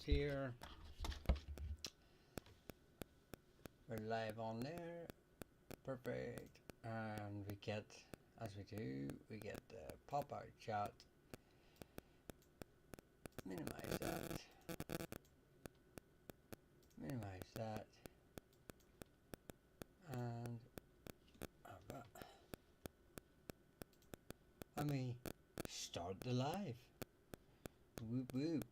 here. We're live on there. Perfect. And we get, as we do, we get the pop-out chat. Minimize that. Minimize that. And let me start the live. Whoop whoop.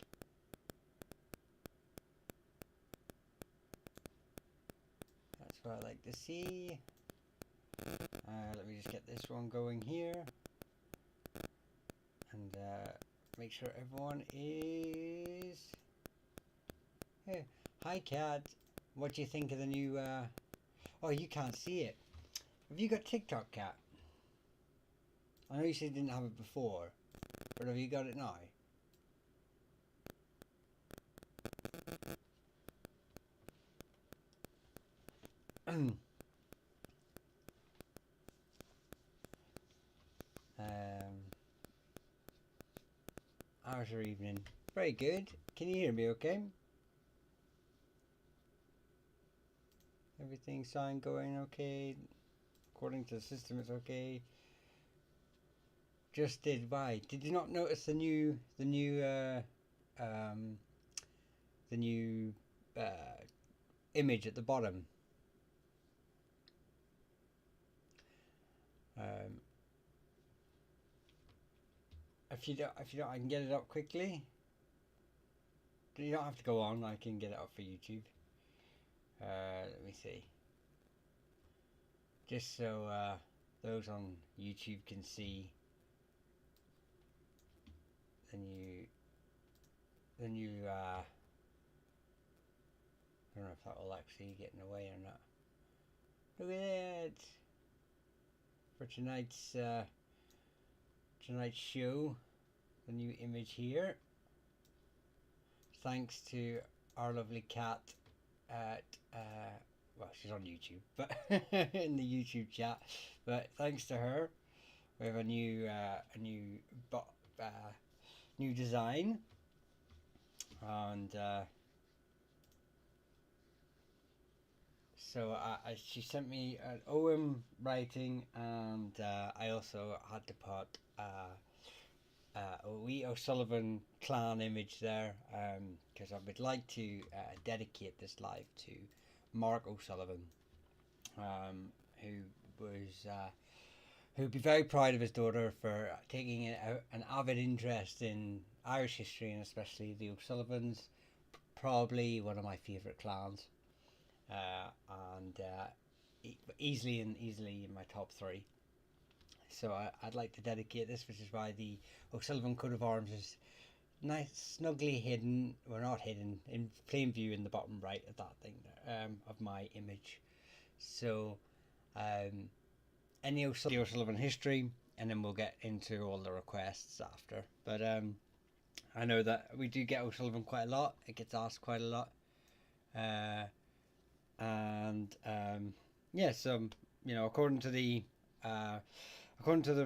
That's what I like to see. Let me just get this one going here. And make sure everyone is... Hey. Hi Kat. What do you think of the new... Oh, you can't see it. Have you got TikTok, Kat? I know you said you didn't have it before, but have you got it now? How's your evening? Very good. Can you hear me okay? Everything sound going okay? According to the system it's okay. Just did. Why? Did you not notice the new image at the bottom? If you don't, I can get it up quickly. You don't have to go on. I can get it up for YouTube. Let me see. Just so those on YouTube can see the new. I don't know if that will actually get in the way or not. Look at that for tonight's show. The new image here. Thanks to our lovely Cat at well, she's on YouTube, but in the YouTube chat. But thanks to her, we have a new new design, and so she sent me an OM writing, and I also had to put a wee O'Sullivan clan image there, because I would like to dedicate this live to Mark O'Sullivan, who'd be very proud of his daughter for taking an avid interest in Irish history, and especially the O'Sullivans. Probably one of my favourite clans, and easily in my top 3. So I'd like to dedicate this, which is why the O'Sullivan coat of arms is nice, snugly hidden. Well, not hidden, in plain view in the bottom right of that thing of my image. So any O'Sullivan history, and then we'll get into all the requests after. But I know that we do get O'Sullivan quite a lot. It gets asked quite a lot, and yeah. So according to the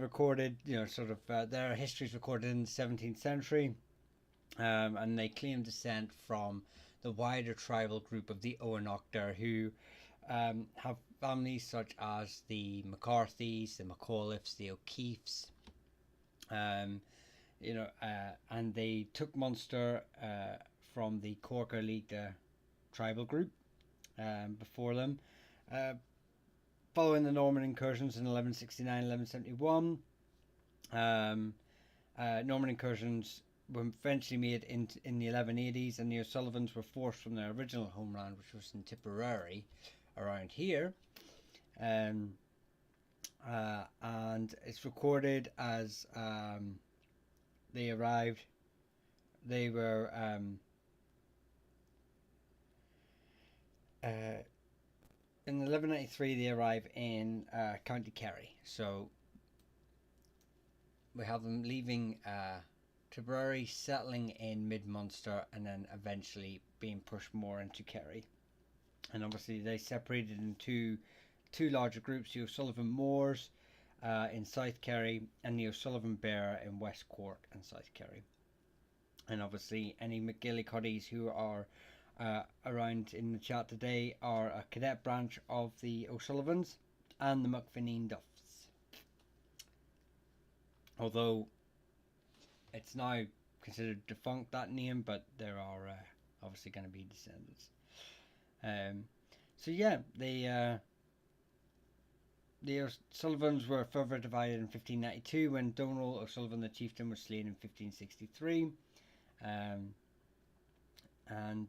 recorded, sort of their history is recorded in the 17th century, and they claim descent from the wider tribal group of the Owenoctor, who have families such as the McCarthys, the McAuliffes, the O'Keefes, and they took Munster from the Corker League tribal group before them. Following the Norman incursions in 1169-1171, Norman incursions were eventually made in the 1180s, and the O'Sullivans were forced from their original homeland, which was in Tipperary, around here. And it's recorded as they arrived. They were in 1193 they arrive in County Kerry. So we have them leaving Tipperary, settling in mid-Munster, and then eventually being pushed more into Kerry. And obviously they separated into two larger groups, the O'Sullivan Moors in South Kerry, and the O'Sullivan Bear in West Cork and South Kerry. And obviously, any McGillicuddies who are around in the chat today are a cadet branch of the O'Sullivans and the McFinneen Duffs. Although it's now considered defunct, that name, but there are obviously going to be descendants. So yeah, the O'Sullivans were further divided in 1592 when Donald O'Sullivan the chieftain was slain in 1563. And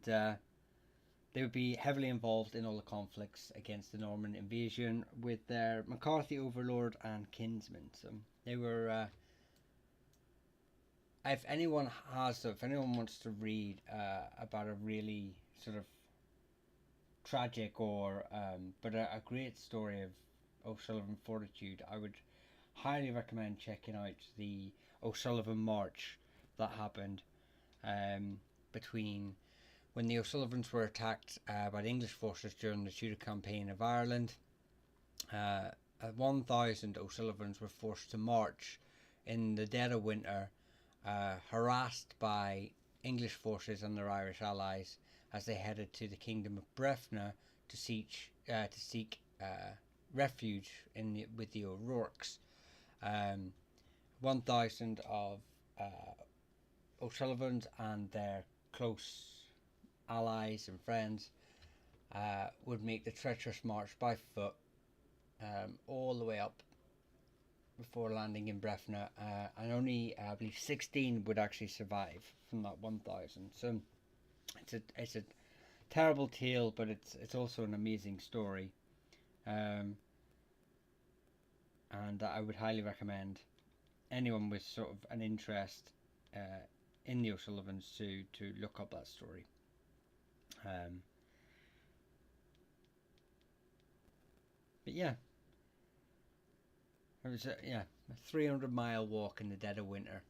they would be heavily involved in all the conflicts against the Norman invasion with their McCarthy overlord and kinsmen. So they were, if anyone wants to read about a really sort of tragic or but a great story of O'Sullivan fortitude, I would highly recommend checking out the O'Sullivan March that happened between when the O'Sullivans were attacked by the English forces during the Tudor campaign of Ireland. 1,000 O'Sullivans were forced to march in the dead of winter, harassed by English forces and their Irish allies as they headed to the kingdom of Breffna to seek refuge with the O'Rourkes. 1,000 of O'Sullivans and their close allies and friends would make the treacherous march by foot all the way up before landing in Breffna, and only I believe 16 would actually survive from that 1,000. So it's a terrible tale, but it's also an amazing story, and I would highly recommend anyone with sort of an interest in the O'Sullivans to look up that story. But yeah, it was a 300-mile walk in the dead of winter.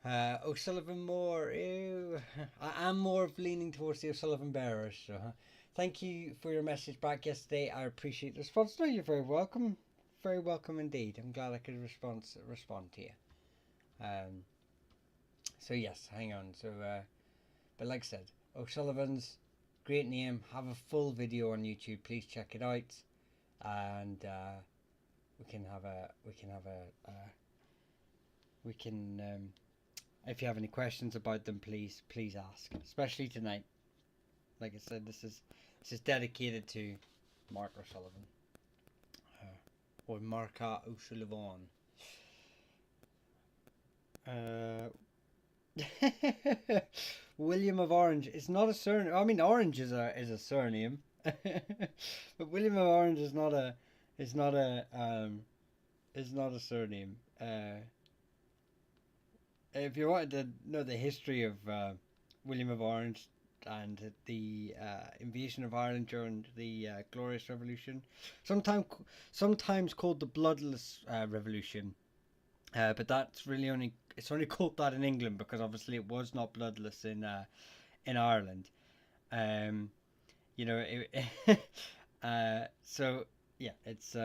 O'Sullivan more. Ew. I am more of leaning towards the O'Sullivan bearers. So, thank you for your message back yesterday. I appreciate the response. No, you're very welcome. Very welcome indeed. I'm glad I could respond to you. So yes, hang on. So, but like I said, O'Sullivan's great name. Have a full video on YouTube. Please check it out, and if you have any questions about them, please ask. Especially tonight. Like I said, this is dedicated to Mark O'Sullivan, or Marca O'Sullivan. William of Orange is not a surname. I mean, Orange is a surname, but William of Orange is not a surname. If you wanted to know the history of William of Orange and the invasion of Ireland during the Glorious Revolution, sometimes called the Bloodless Revolution, but that's really only called that in England because obviously it was not bloodless in Ireland. So yeah, it's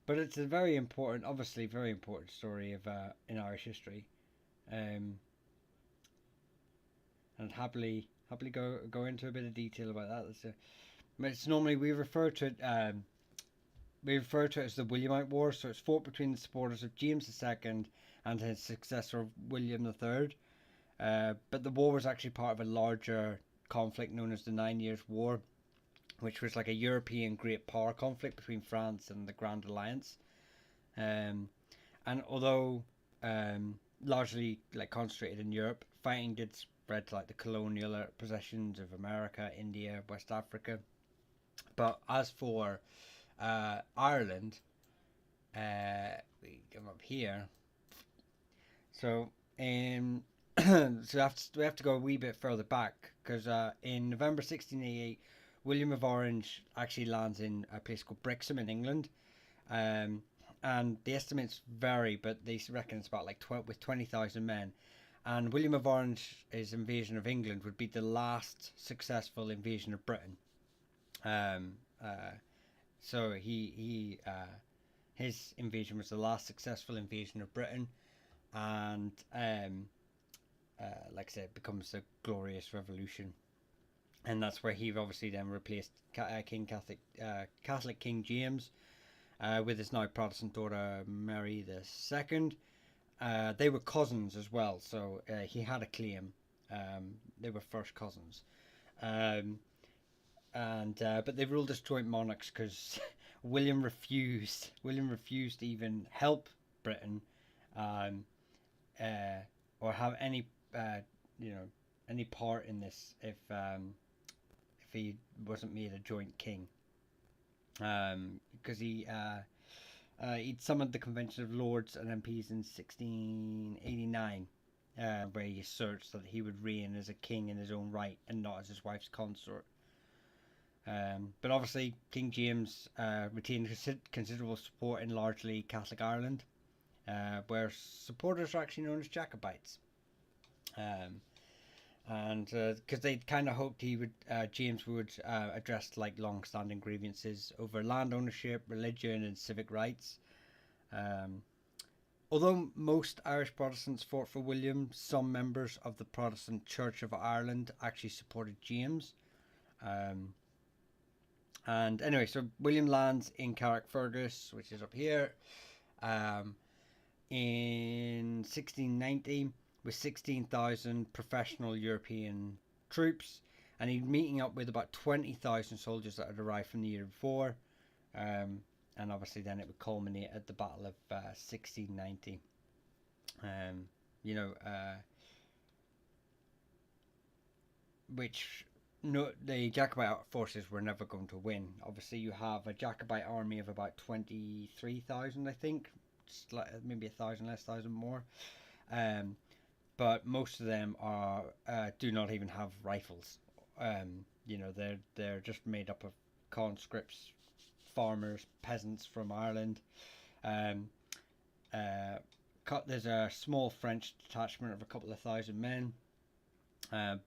but it's a very important story of in Irish history, and happily go into a bit of detail about that. It's normally we refer to it as the Williamite War. So it's fought between the supporters of James II and his successor William III. But the war was actually part of a larger conflict known as the 9 Years' War, which was like a European great power conflict between France and the Grand Alliance. And although largely like concentrated in Europe, fighting did spread to like the colonial possessions of America, India, West Africa. But as for Ireland, we come up here. So so we have to go a wee bit further back because in November 1688, William of Orange actually lands in a place called Brixham in England, and the estimates vary, but they reckon it's about like 20,000 men. And William of Orange's invasion of England would be the last successful invasion of Britain. So his his invasion was the last successful invasion of Britain, and like I said, it becomes the Glorious Revolution, and that's where he obviously then replaced Catholic King James with his now Protestant daughter Mary II. They were cousins as well, so he had a claim. They were first cousins, but they ruled as joint monarchs because William refused. William refused to even help Britain, or have any any part in this if he wasn't made a joint king. Because he'd summoned the Convention of Lords and MPs in 1689, where he asserts that he would reign as a king in his own right and not as his wife's consort. But obviously, King James retained considerable support in largely Catholic Ireland, where supporters are actually known as Jacobites. And because they kind of hoped James would address like long-standing grievances over land ownership, religion, and civic rights. Although most Irish Protestants fought for William, some members of the Protestant Church of Ireland actually supported James. And anyway, so William lands in Carrickfergus, which is up here, in 1690 with 16,000 professional European troops, and he'd meeting up with about 20,000 soldiers that had arrived from the year before, and obviously then it would culminate at the Battle of 1690. Which the Jacobite forces were never going to win. Obviously, you have a Jacobite army of about 23,000, I think, maybe 1,000 less, 1,000 more. But most of them do not even have rifles. They're just made up of conscripts, farmers, peasants from Ireland. There's a small French detachment of a couple of thousand men,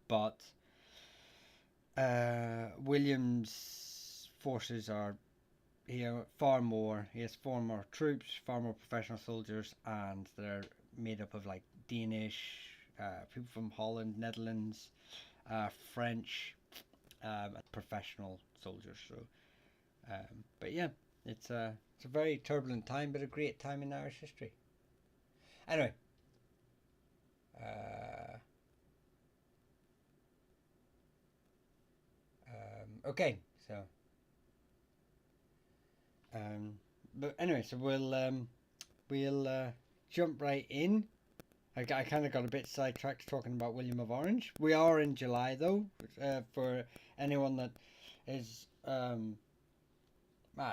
but William's forces are far more. He has far more troops, far more professional soldiers, and they're made up of like Danish, people from Holland, Netherlands, French, professional soldiers. So, but yeah, it's a very turbulent time, but a great time in Irish history. Anyway, okay, so, but anyway, so we'll jump right in. I kind of got a bit sidetracked talking about William of Orange. We are in July though, for anyone that is, I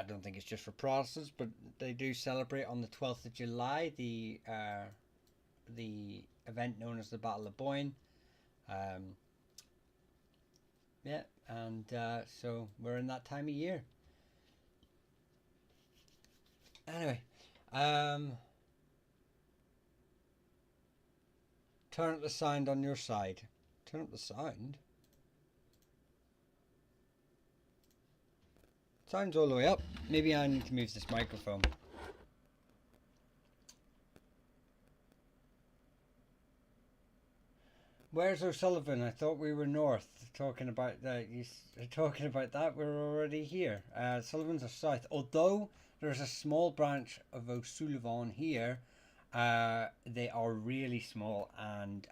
don't think it's just for Protestants, but they do celebrate on the 12th of July the event known as the Battle of Boyne. Yeah, and so we're in that time of year. Anyway, turn up the sound on your side. Turn up the sound? Sound's all the way up. Maybe I need to move this microphone. Where's O'Sullivan? I thought we were north. Talking about that. Talking about that. We're already here. Sullivan's are south. Although there's a small branch of O'Sullivan here, they are really small and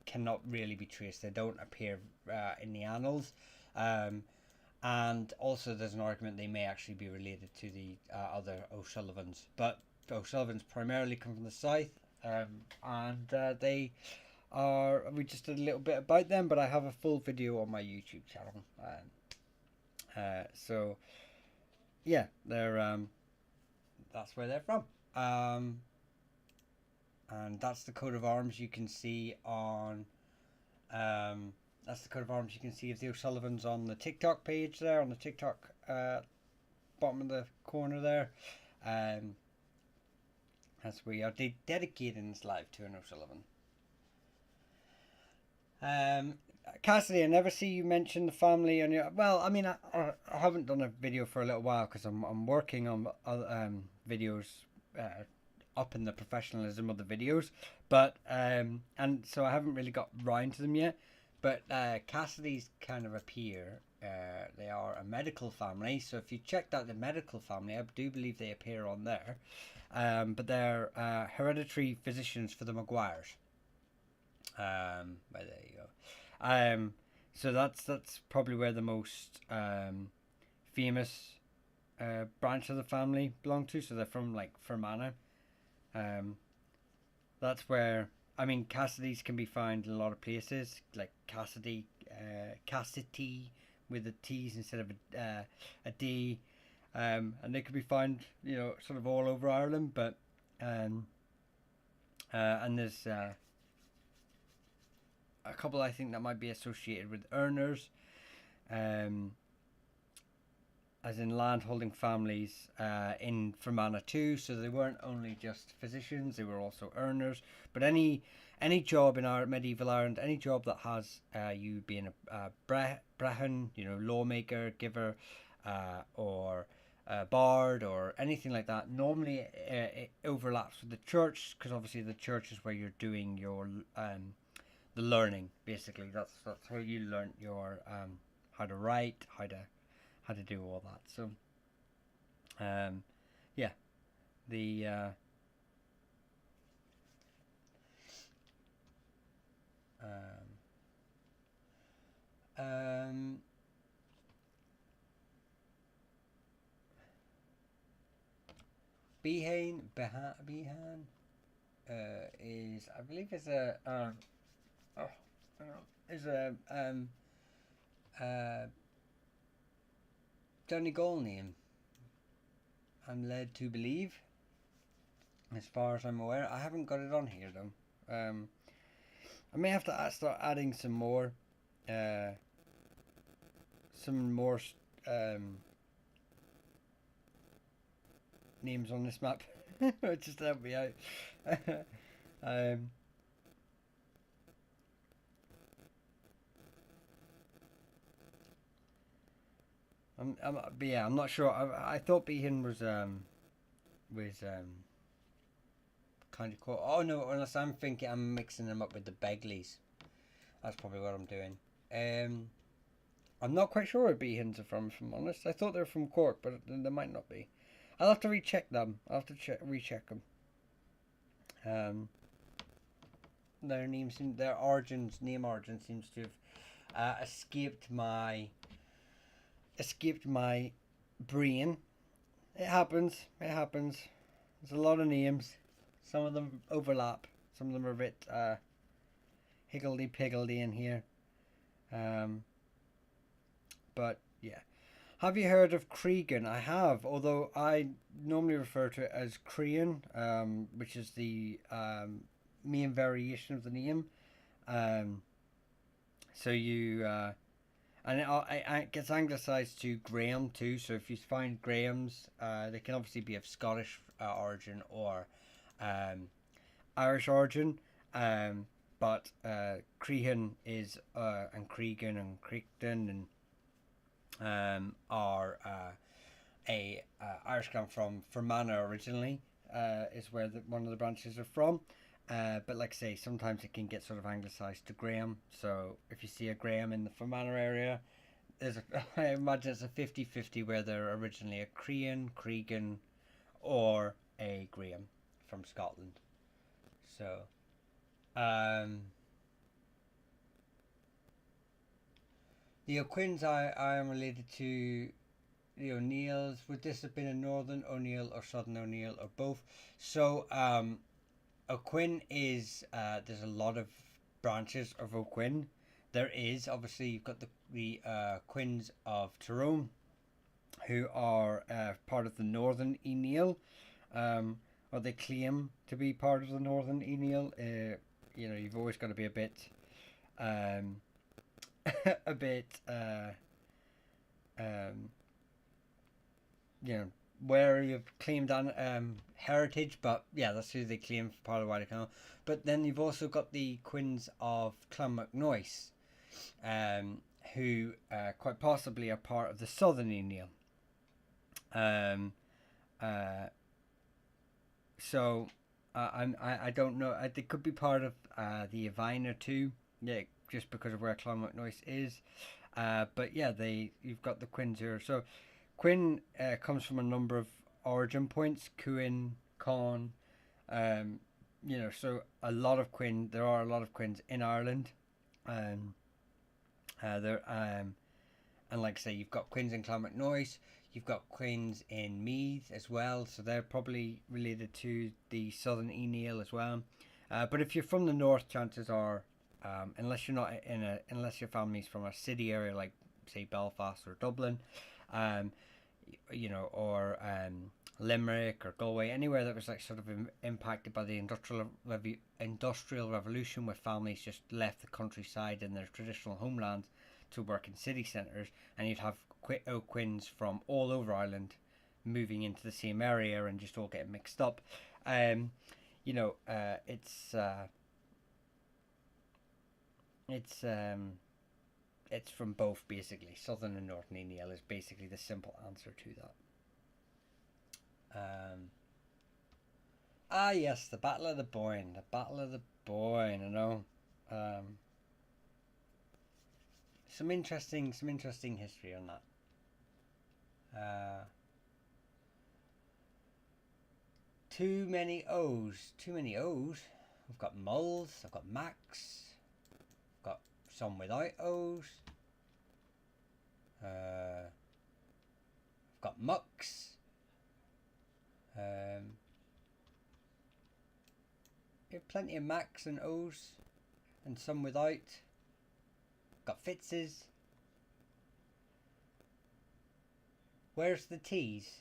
cannot really be traced. They don't appear in the annals. And also there's an argument they may actually be related to the other O'Sullivans. But O'Sullivans primarily come from the south, and they are, we just did a little bit about them, but I have a full video on my YouTube channel. So yeah, they're that's where they're from. And that's the coat of arms you can see on that's the coat of arms you can see of the O'Sullivans on the TikTok page there, on the TikTok bottom of the corner there. As we are dedicating this live to an O'Sullivan. Cassidy, I never see you mention the family on your. Well, I mean, I haven't done a video for a little while because I'm working on videos up in the professionalism of the videos, but and so I haven't really got round to them yet. But Cassidy's kind of appear. They are a medical family, so if you checked out the medical family, I do believe they appear on there. But they're hereditary physicians for the Maguires. But there you go. So that's probably where the most famous branch of the family belong to. So they're from like Fermanagh. That's where, I mean, Cassidy's can be found in a lot of places, like Cassidy, Cassidy with the T's instead of a D, and they can be found, sort of all over Ireland. But and there's a couple I think that might be associated with earners, as in land-holding families in Fermanagh too. So they weren't only just physicians; they were also earners. But any job in our medieval Ireland, any job that has you being a brehon, lawmaker, giver, or bard, or anything like that, normally it overlaps with the church, because obviously the church is where you're doing your the learning. Basically, that's how you learn your how to write, how to do all that. So, yeah, the Behan is, I believe, is a oh, is a Donegal name. I'm led to believe, as far as I'm aware. I haven't got it on here though. I may have to start adding some more names on this map. Just to help me out. But yeah, I'm not sure. I thought Behan was kind of cool. Oh no, unless I'm thinking I'm mixing them up with the Begleys. That's probably what I'm doing. I'm not quite sure where Behans are from, if I'm honest. I thought they were from Cork, but they might not be. I'll have to recheck them. I'll have to recheck them. Their name origin seems to have escaped my brain. It happens. There's a lot of names. Some of them overlap. Some of them are a bit higgledy-piggledy in here. But yeah. Have you heard of Cregan? I have, although I normally refer to it as Crean, which is the main variation of the name. So you and it gets anglicised to Graham too. So if you find Grahams, they can obviously be of Scottish origin or Irish origin. But Crehan is and Cregan and Creekton and are a Irish clan from Fermanagh originally. Is where one of the branches are from. But like I say, sometimes it can get sort of anglicised to Graham. So if you see a Graham in the Fermanagh area, I imagine it's a 50-50 where they're originally a Cregan, or a Graham from Scotland. So, the O'Quinns I am related to the O'Neills. Would this have been a Northern O'Neill or Southern O'Neill or both? So, O'Quinn is there's a lot of branches of O'Quinn. There is obviously you've got the Quinns of Tyrone, who are part of the Northern O'Neill, or they claim to be part of the Northern O'Neill. You've always got to be a bit, a bit, wary of claimed heritage, but yeah, that's who they claim for part of why they come. But then you've also got the Quinns of Clonmacnoise, who quite possibly are part of the Southern O'Neill. So I don't know. It could be part of the Avina too. Yeah, just because of where Clonmacnoise is. But yeah, you've got the Quins here. So Quinn comes from a number of origin points. Cuin, Con, um, so a lot of Quinn. There are a lot of Quins in Ireland. Um, there and like I say, you've got Quins in Clonmacnoise. You've got Quins in Meath as well, so they're probably related to the Southern Neil as well. But if you're from the north, chances are, unless you're not unless your family's from a city area like say Belfast or Dublin, um, or Limerick or Galway, anywhere that was like sort of impacted by the industrial revolution, where families just left the countryside and their traditional homelands to work in city centres, and you'd have Quins from all over Ireland moving into the same area and just all getting mixed up. Um, you know, uh, it's uh, it's um, it's from both basically. Southern and Northern Neil is basically the simple answer to that. Yes, the Battle of the Boyne. The Battle of the Boyne. I know. Um, some interesting history on that. Uh, Too many O's. Too many O's. I've got Mulls. I've got Max. I've got some without O's. I've got Mux. You have plenty of Max and O's, and some without. Got Fitz's. Where's the T's?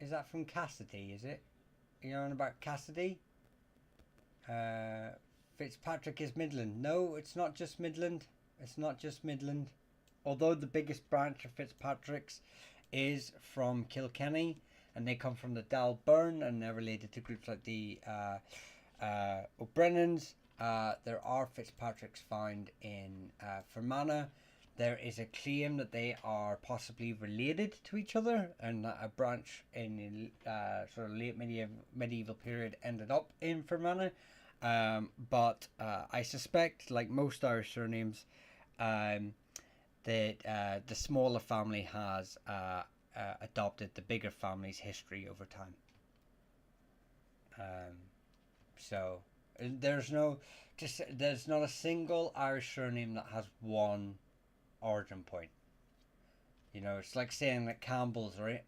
Is that from Cassidy? Is it? You're on about Cassidy? Fitzpatrick is Midland. No, it's not just Midland. It's not just Midland. Although the biggest branch of Fitzpatrick's is from Kilkenny, and they come from the Dalburn, and they're related to groups like the O'Brennans. There are Fitzpatricks found in Fermanagh. There is a claim that they are possibly related to each other, and that a branch in the sort of late medieval period ended up in Fermanagh. But I suspect, like most Irish surnames, that the smaller family has adopted the bigger family's history over time. So there's there's not a single Irish surname that has one origin point. It's like saying that Campbells are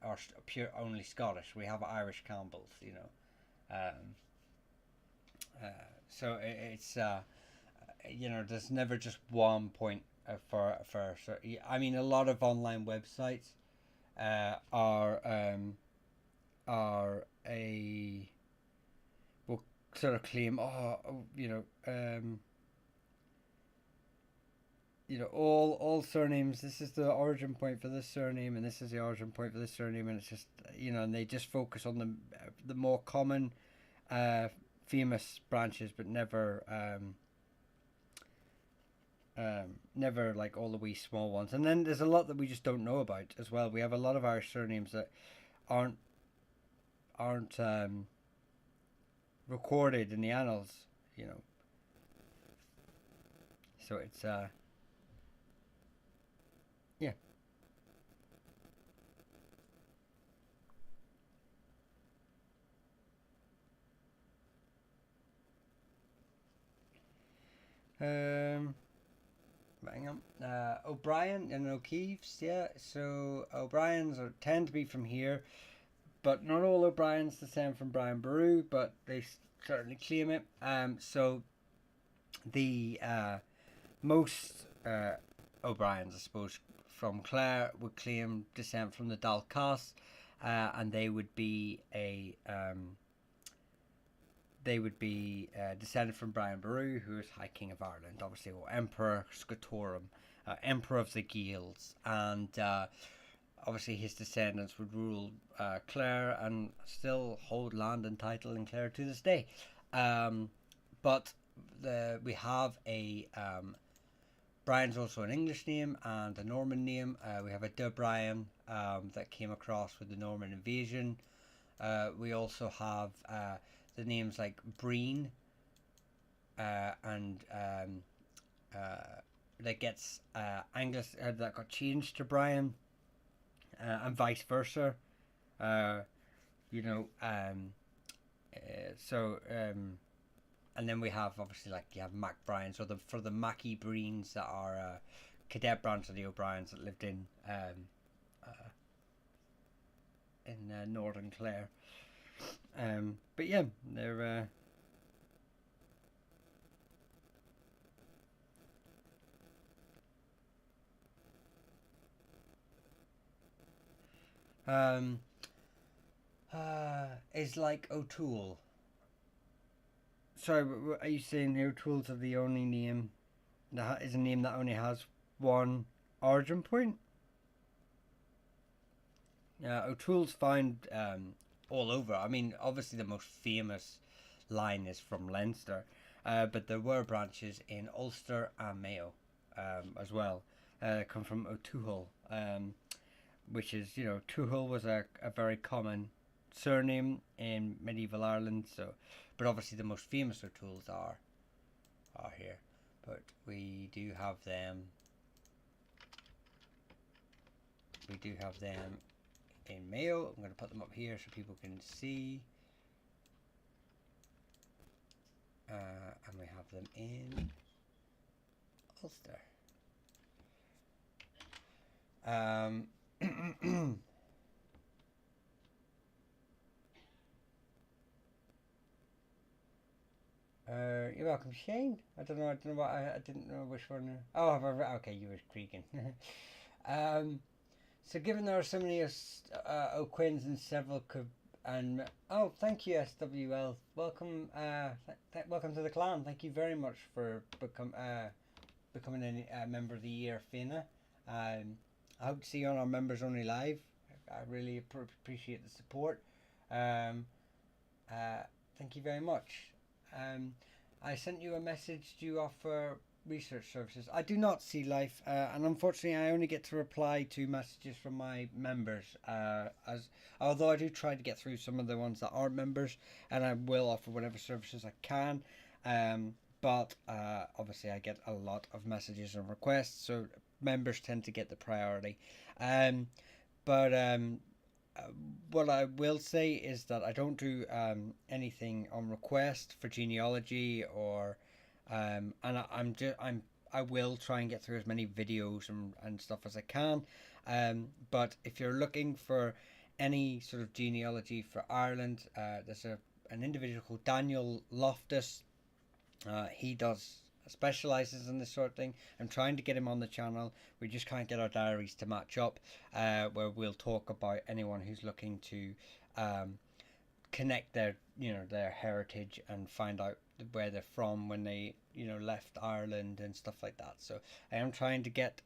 pure only Scottish. We have Irish Campbells. Um, so it's there's never just one point for. So, I mean, a lot of online websites are a will sort of claim, all surnames. This is the origin point for this surname, and this is the origin point for this surname, and it's just and they just focus on the more common, famous branches, but never like all the wee small ones. And then there's a lot that we just don't know about as well. We have a lot of Irish surnames that aren't recorded in the annals. So it's yeah. Hang on. O'Brien and O'Keefe's, yeah. So tend to be from here, but not all O'Brien's the same from Brian Boru, but they certainly claim it. So the most O'Brien's, I suppose, from Clare would claim descent from the Dalcas, and they would be descended from Brian Boru, who is High King of Ireland, obviously, or Emperor Scotorum, Emperor of the Gaels, and obviously his descendants would rule Clare and still hold land and title in Clare to this day. But we have a Brian's also an English name and a Norman name. We have a De Brian that came across with the Norman invasion. We also have the names like Breen and that gets Angus that got changed to Brian, and vice versa. Uh, you know, so and then we have obviously like you have Mac Bryan, so for the Mackie Breens that are cadet branch of the O'Briens that lived in Northern Clare. But yeah, they're um, is like O'Toole. Sorry, are you saying the O'Tooles are the only name that is a name that only has one origin point? Yeah, O'Toole's found all over. I mean, obviously the most famous line is from Leinster, but there were branches in Ulster and Mayo as well. Come from O'Toole, which is, Tuathail was a very common surname in medieval Ireland. So, but obviously the most famous O'Tooles are here. But we do have them. We do have them in Mayo. I'm going to put them up here so people can see. And we have them in Ulster. You're welcome, Shane. I don't know what I didn't know which one. Oh, okay, you were creaking. So given there are so many O'Quins and several and oh, thank you, SWL. Welcome, welcome to the clan. Thank you very much for becoming a member of the year, Fina. I hope to see you on our members only live. I really appreciate the support. Thank you very much. I sent you a message. Do you offer research services? I do not, see life, and unfortunately, I only get to reply to messages from my members. As although I do try to get through some of the ones that aren't members, and I will offer whatever services I can. But obviously, I get a lot of messages and requests, so members tend to get the priority. But what I will say is that I don't do anything on request for genealogy or and I will try and get through as many videos and stuff as I can. But if you're looking for any sort of genealogy for Ireland, there's an individual called Daniel Loftus. He does specializes in this sort of thing. I'm trying to get him on the channel. We just can't get our diaries to match up. Where we'll talk about anyone who's looking to connect their heritage and find out where they're from when they left Ireland and stuff like that. So I am trying to get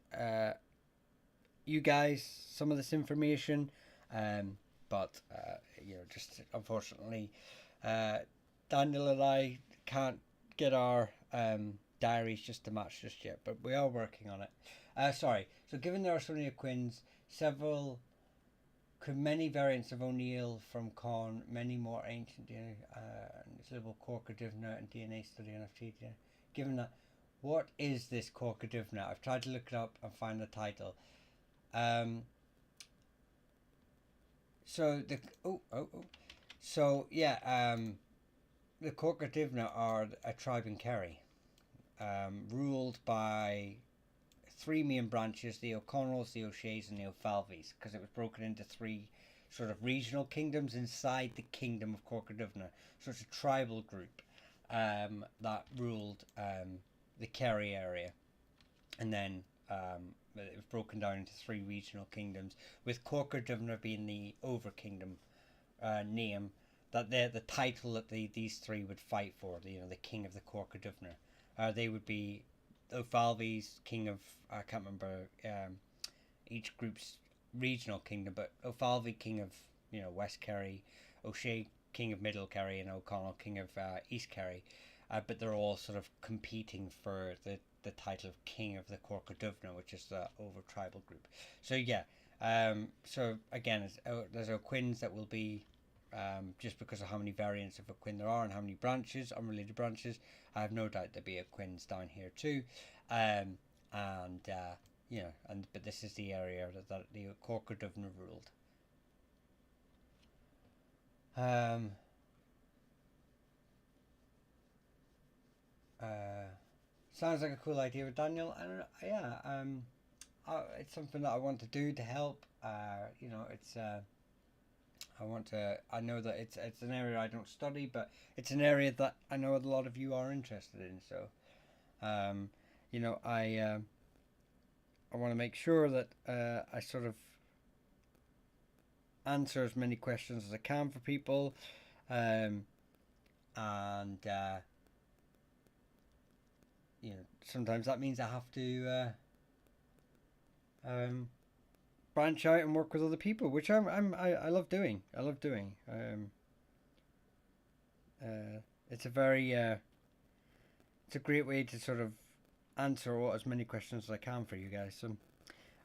you guys some of this information, but just unfortunately, Daniel and I can't get our diaries just to match just yet, but we are working on it. Sorry. So given there are so many Quins, could many variants of O'Neill from Con, many more ancient DNA, syllable Corcadivna and DNA study NFT. Given that, what is this Corcadivna? I've tried to look it up and find the title. So the so yeah, the Corcadivna are a tribe in Kerry, ruled by three main branches: the O'Connells, the O'Sheas, and the O'Falveys, because it was broken into three sort of regional kingdoms inside the kingdom of Corcadivna. So it's a tribal group that ruled the Kerry area, and then it was broken down into three regional kingdoms, with Corcadivna being the over kingdom name, that the title that these three would fight for, the king of the Corcadivna. They would be O'Falveys, king of, I can't remember each group's regional kingdom, but O'Falvey, king of West Kerry, O'Shea, king of Middle Kerry, and O'Connell, king of East Kerry. But they're all sort of competing for the title of king of the Corcadivna, which is the over tribal group. So yeah, so again, there's O'Quins that will be just because of how many variants of a Quinn there are and how many branches, unrelated branches. I have no doubt there'll be a Quinns down here too, and you know, but this is the area that the Corker Dovna ruled. Sounds like a cool idea with Daniel, and yeah, it's something that I want to do to help. You know, it's I want to. I know that it's an area I don't study, but it's an area that I know a lot of you are interested in. So, you know, I want to make sure that I sort of answer as many questions as I can for people, and you know, sometimes that means I have to branch out and work with other people, which I love doing. I love doing. It's a very it's a great way to sort of answer as many questions as I can for you guys. So,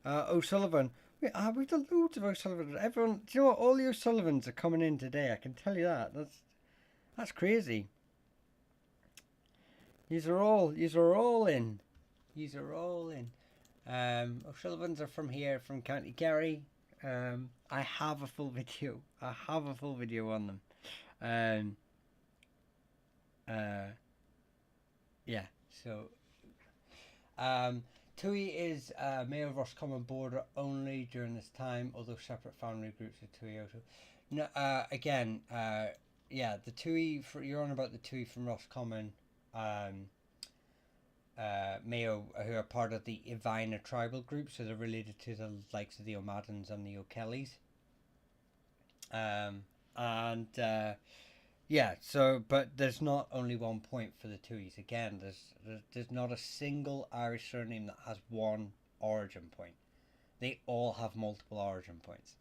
O'Sullivan, we've done loads of O'Sullivan. Everyone, do you know what? All the O'Sullivans are coming in today. I can tell you that. That's crazy. These are all in. These are all in. O'Sullivans are from here, from County Kerry. I have a full video. On them. Yeah. So, Tui is male Roscommon border only during this time, although separate family groups of Tui also. No, again, yeah, the Tui. You're on about the Tui from Roscommon. Mayo, who are part of the Ivina tribal group, so they're related to the likes of the O'Maddens and the O'Kellys. Yeah, so, but there's not only 1 point for the Tuis. Again, there's not a single Irish surname that has one origin point. They all have multiple origin points.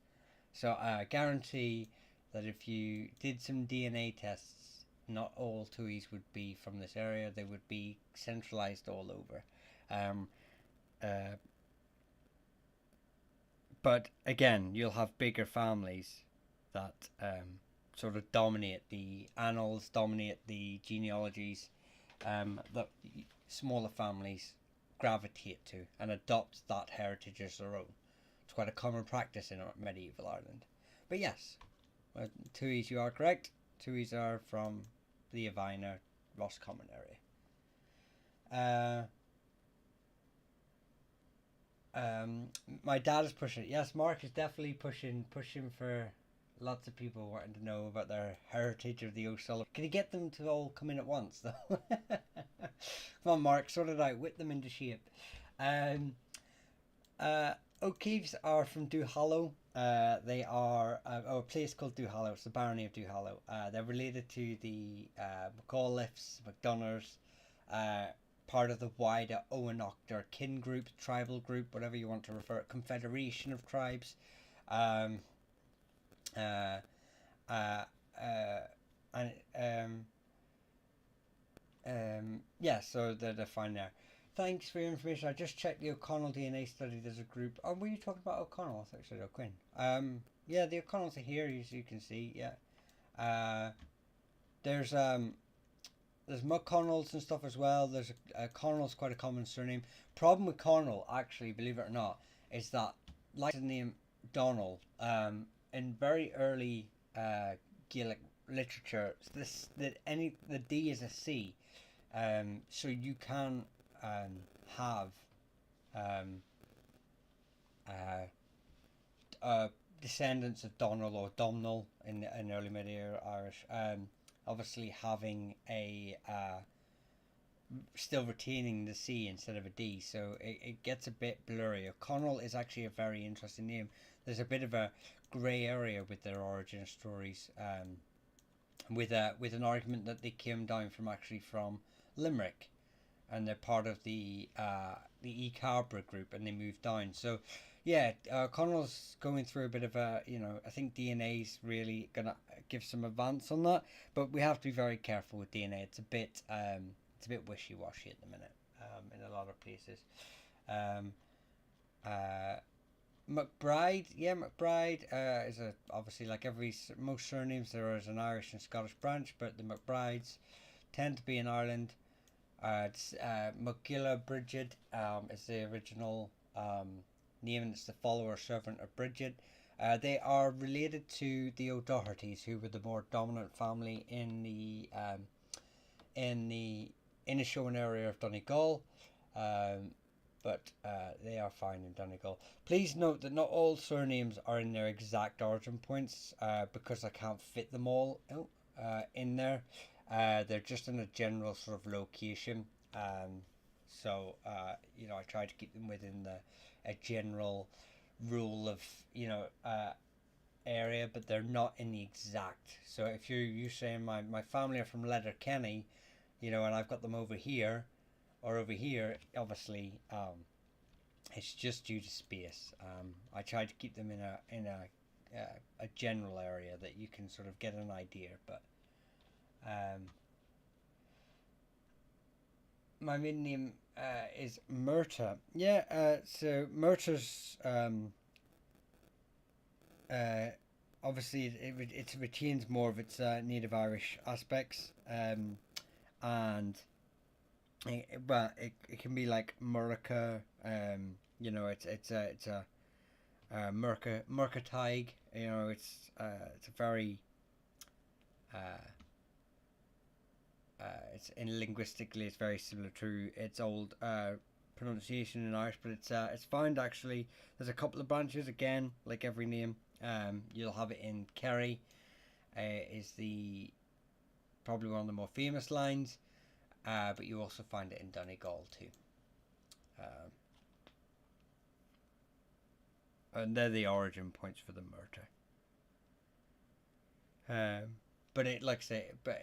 So I guarantee that if you did some DNA tests, not all Tuis would be from this area. They would be centralized all over. But again, you'll have bigger families that sort of dominate the annals, dominate the genealogies, that smaller families gravitate to and adopt that heritage as their own. It's quite a common practice in medieval Ireland. But yes, Tuis, you are correct. Tuis are from the Ivina Roscommon area. My dad is pushing it. Yes, Mark is definitely pushing for lots of people wanting to know about their heritage of the O'Sullivan. Can you get them to all come in at once, though? Come on, Mark, sort it out. Whip them into shape. O'Keefes are from Duhallow. They are a place called Duhallow. It's the barony of Duhallow. They're related to the McAuliffes, McDonoughs, part of the wider Owenoctor or kin group, tribal group, whatever you want to refer it, confederation of tribes. Yeah, so they're defined there. Thanks for your information. I just checked the O'Connell DNA study. There's a group. Oh, were you talking about O'Connell? I thought you said O'Quinn. Yeah, the O'Connells are here, as you can see. Yeah. There's McConnells and stuff as well. There's Connell's quite a common surname. Problem with Connell, actually, believe it or not, is that like the name Donald, in very early Gaelic literature, the D is a C, so you can have descendants of Donald or Domnall in early medieval Irish. Obviously having a still retaining the C instead of a D, so it gets a bit blurry. O'Connell is actually a very interesting name. There's a bit of a grey area with their origin stories, with an argument that they came down from Limerick, and they're part of the E Cabra group, and they moved down. So yeah, Connell's going through a bit of a, I think DNA's really gonna give some advance on that, but we have to be very careful with DNA. It's a bit wishy-washy at the minute, in a lot of places. McBride, yeah, McBride is a obviously like most surnames there is an Irish and Scottish branch, but the McBrides tend to be in Ireland. McGilla Bridget is the original name, and it's the follower servant of Bridget. They are related to the O'Dohertys, who were the more dominant family in the Inishowen area of Donegal. Um, but they are found in Donegal. Please note that not all surnames are in their exact origin points because I can't fit them all in there. They're just in a general sort of location. So I try to keep them within a general rule of area, but they're not in the exact. So if you're saying my family are from Letterkenny, and I've got them over here or over here, obviously it's just due to space. I try to keep them in a general area that you can sort of get an idea. But my maiden name is Murta. Yeah, so Murta's obviously it retains more of its native Irish aspects, and it can be like Murica. It's a Murca. It's a very uh, it's in linguistically it's very similar to its old pronunciation in Irish, but it's found actually. There's a couple of branches again, like every name. You'll have it in Kerry. Is the probably one of the more famous lines, but you also find it in Donegal too. And they're the origin points for the Murta. But like I say, but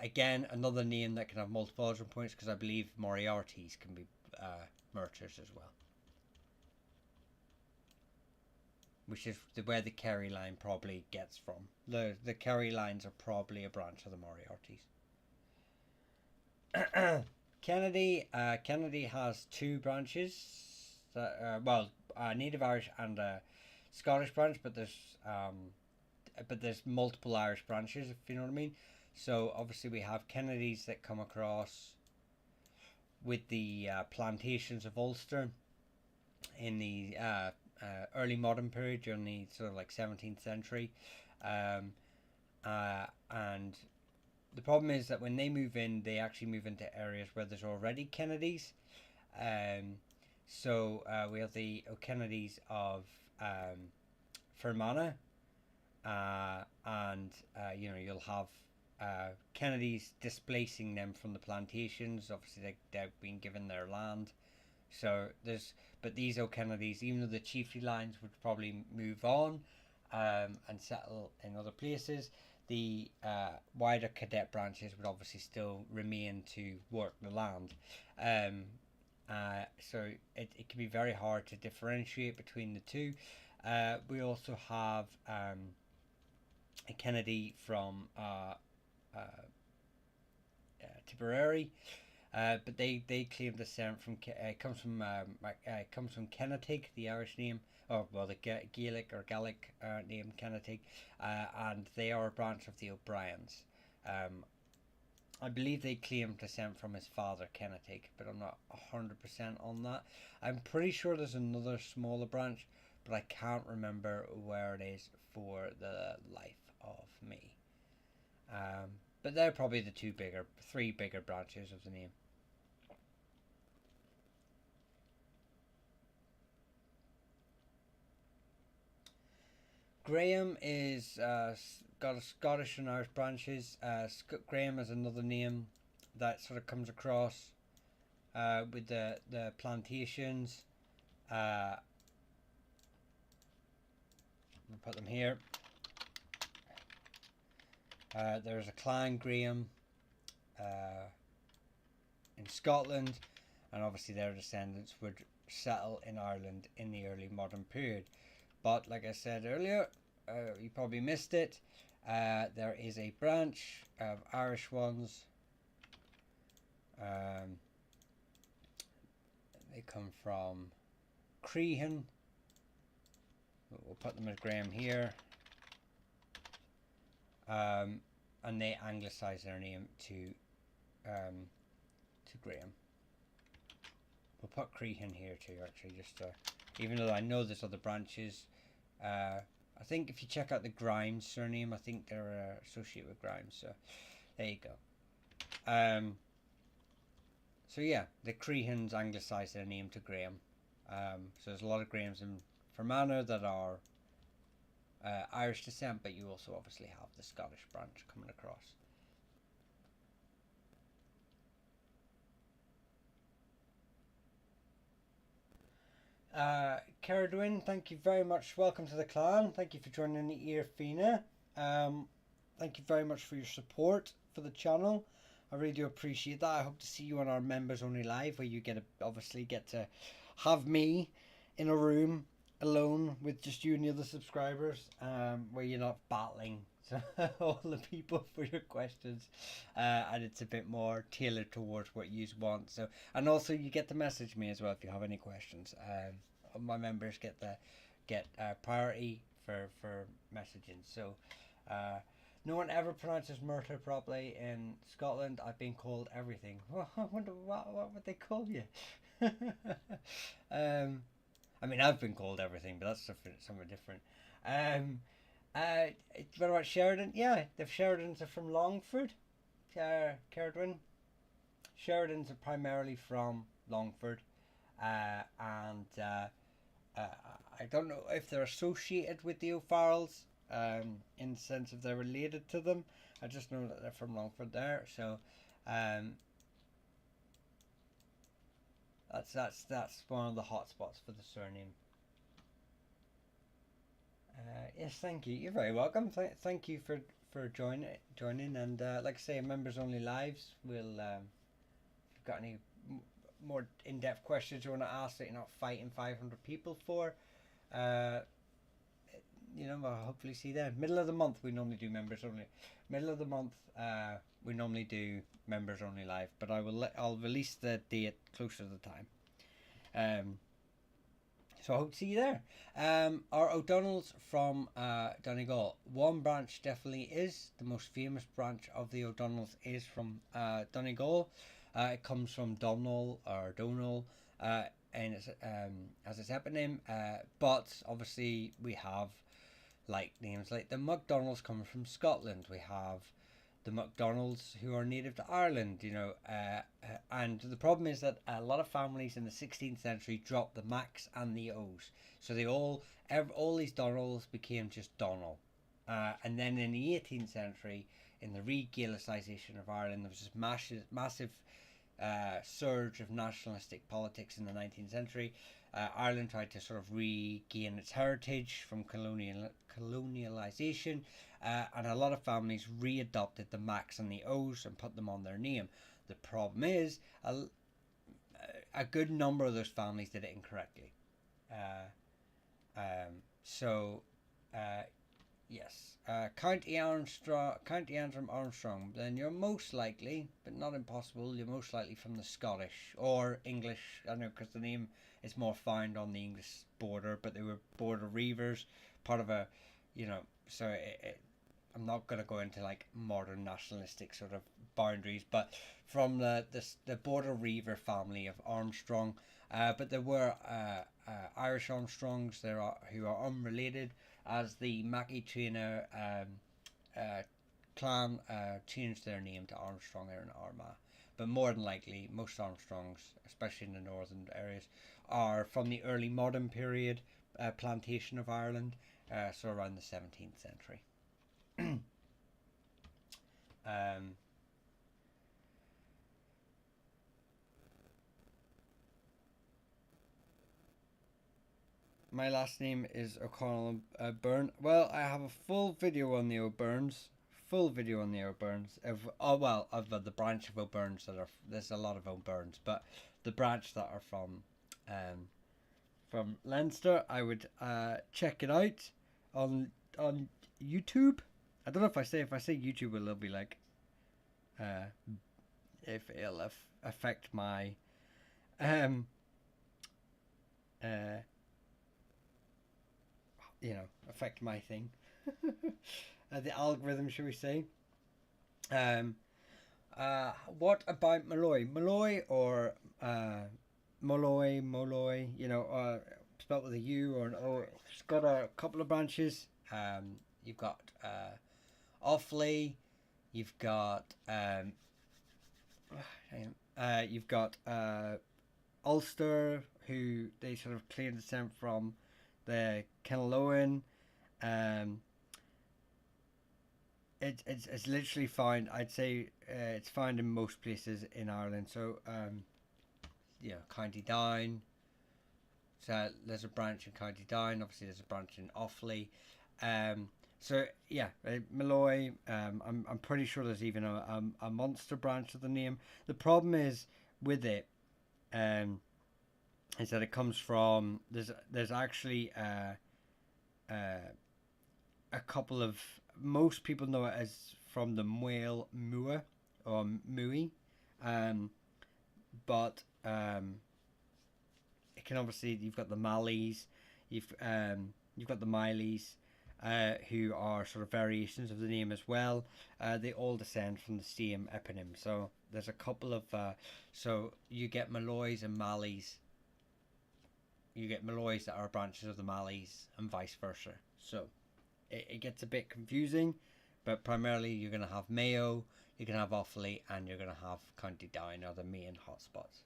again, another name that can have multiple origin points because I believe Moriarty's can be Murters as well, which is where the Kerry line probably gets from. The Kerry lines are probably a branch of the Moriartys. Kennedy has two branches. Native Irish and a Scottish branch, but there's multiple Irish branches, if you know what I mean. So obviously we have Kennedys that come across with the plantations of Ulster in the early modern period during the sort of like 17th century, and the problem is that when they move in, they actually move into areas where there's already Kennedys. So we have the O'Kennedys of Fermanagh, and you'll have Kennedys displacing them from the plantations. Obviously, they've been given their land. So but these O'Kennedys, even though the chiefly lines would probably move on and settle in other places, the wider cadet branches would obviously still remain to work the land. So it can be very hard to differentiate between the two. We also have a Kennedy from Tipperary, but they claim descent from comes from Kennetig, the Irish name, or well the Gaelic or Gallic name Kennetig, and they are a branch of the O'Briens. I believe they claim descent from his father Kennetig, but I'm not 100% on that. I'm pretty sure there's another smaller branch, but I can't remember where it is for the life of me. But they're probably the three bigger branches of the name. Graham is got a Scottish and Irish branches. Graham is another name that sort of comes across with the plantations. We'll put them here. There's a Clan Graham in Scotland, and obviously their descendants would settle in Ireland in the early modern period. But like I said earlier, you probably missed it. There is a branch of Irish ones. They come from Crehan, We'll put them as Graham here. And they anglicize their name to Graham. We'll put Crehan here too, actually, just even though I know there's other branches. I think if you check out the Grimes surname, I think they're associated with Grimes. So there you go. So yeah, the Crehans anglicize their name to Graham. So there's a lot of Grahams in Fermanagh that are Irish descent, but you also obviously have the Scottish branch coming across. Caradwin, thank you very much. Welcome to the clan. Thank you for joining the Ear Fina. Thank you very much for your support for the channel. I really do appreciate that. I hope to see you on our members only live, where you obviously get to have me in a room alone with just you and the other subscribers, where you're not battling all the people for your questions, and it's a bit more tailored towards what you want. So, and also you get to message me as well if you have any questions. My members get priority for messaging. So no one ever pronounces murder properly in Scotland. I've been called everything. I wonder what would they call you. I mean, I've been called everything, but that's something different. What about Sheridan? Yeah, the Sheridans are from Longford. Caradwin. Sheridans are primarily from Longford, and I don't know if they're associated with the O'Farrells, in the sense of they're related to them. I just know that they're from Longford there. So, that's one of the hotspots for the surname. Yes, thank you. You're very welcome. Thank you for joining. And like I say, members only lives. We'll if you've got any more in-depth questions you want to ask that you're not fighting 500 people for, I'll hopefully see you there. Middle of the month we normally do members only. Middle of the month we normally do members only live, but I'll release the date closer to the time. So I hope to see you there. Our O'Donnells from Donegal. One branch definitely is. The most famous branch of the O'Donnells is from Donegal. It comes from Domhnall or Donal, and it's as its eponym. But obviously we have like names like the MacDonalds coming from Scotland. We have the MacDonalds who are native to Ireland, and the problem is that a lot of families in the 16th century dropped the Macs and the O's, so all these Donalds became just Donal, and then in the 18th century, in the re-Gaelicisation of Ireland, there was this massive surge of nationalistic politics in the 19th century. Ireland tried to sort of regain its heritage from colonialisation, and a lot of families readopted the Macs and the O's and put them on their name. The problem is a good number of those families did it incorrectly. Yes, County Antrim Armstrong. Then you're most likely, but not impossible, you're most likely from the Scottish or English. I know because the name is more found on the English border, but they were border reivers, part of a, So I'm not going to go into like modern nationalistic sort of boundaries, but from the border reiver family of Armstrong. But there were Irish Armstrongs who are unrelated, as the Mackie Trainer clan changed their name to Armstrong there in Armagh. But more than likely, most Armstrongs, especially in the northern areas, are from the early modern period plantation of Ireland, so around the 17th century. My last name is O'Connell Byrne. Well, I have a full video on the O'Byrnes. Of the branch of O'Byrnes there's a lot of O'Byrnes, but the branch that are from Leinster, I would check it out on YouTube. I don't know if I say YouTube, it'll be like if it'll affect my affect my thing. The algorithm, should we say? Um, what about Malloy? Malloy or Molloy, spelled with a U or an O. It's got a couple of branches. You've got Offley, you've got you've got Ulster, who they sort of claim descent from the Kenloan. Um, it's literally found. I'd say it's found in most places in Ireland. So County Down. So there's a branch in County Down. Obviously, there's a branch in Offaly. Malloy. I'm pretty sure there's even a Munster branch of the name. The problem is with it, is that it comes from there's actually a couple of, most people know it as from the Muel Mua or Mui, but it can obviously, you've got the Malleys, you've got the Mileys, who are sort of variations of the name as well. They all descend from the same eponym. So there's a couple of so you get Malloys and Malleys. You get Malloys that are branches of the Malleys and vice versa. So it gets a bit confusing, but primarily you're going to have Mayo, you're going to have Offaly, and you're going to have County Down are the main hotspots.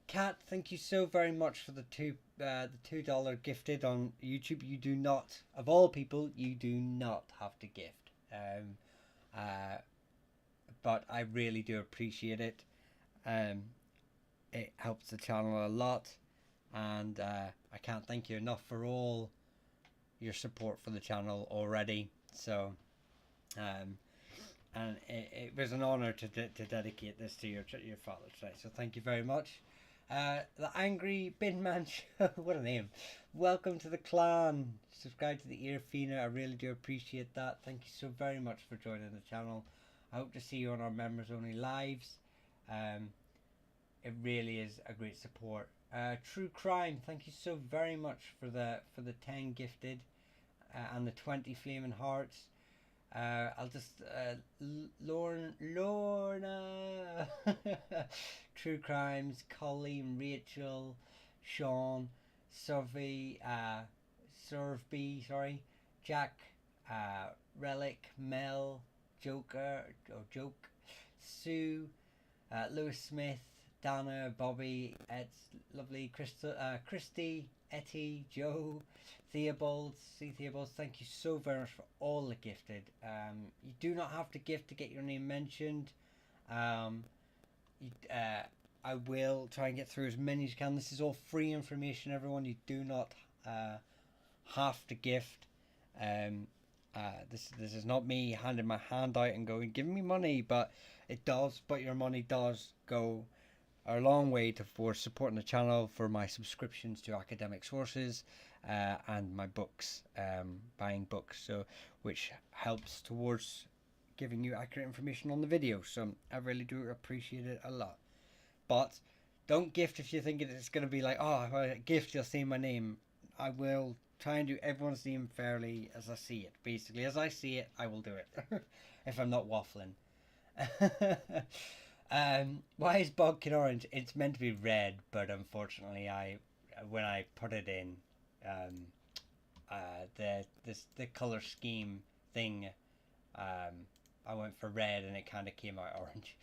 Kat, thank you so very much for the $2 gifted on YouTube. You do not, of all people, you do not have to gift. But I really do appreciate it. It helps the channel a lot, and I can't thank you enough for all your support for the channel already. So, and it was an honor to dedicate this to your father today. So thank you very much. The Angry Bin Man Show, what a name. Welcome to the clan. Subscribe to the Ear Fina. I really do appreciate that. Thank you so very much for joining the channel. I hope to see you on our members only lives. It really is a great support. True Crime, thank you so very much for the 10 gifted and the 20 flaming hearts. I'll just Lorna True Crimes, Colleen, Rachel, Sean, Survey, sorry, Jack, Relic, Mel, Joker or Joke, Sue, Lewis Smith, Dana, Bobby, Ed's lovely, Christy, Etty, Joe, Theobald, thank you so very much for all the gifted. You do not have to gift to get your name mentioned. I will try and get through as many as you can. This is all free information, everyone. You do not have to gift. This is not me handing my hand out and going, give me money, but your money does go a long way for supporting the channel, for my subscriptions to academic sources, and my books, buying books, so which helps towards giving you accurate information on the video. So I really do appreciate it a lot. But don't gift if you think it's going to be like, oh, if I gift, you'll see my name. I will try and do everyone's name fairly as I see it. Basically, as I see it, I will do it. If I'm not waffling. Why is Bodkin orange? It's meant to be red, but unfortunately, when I put it in, the color scheme thing, I went for red and it kind of came out orange.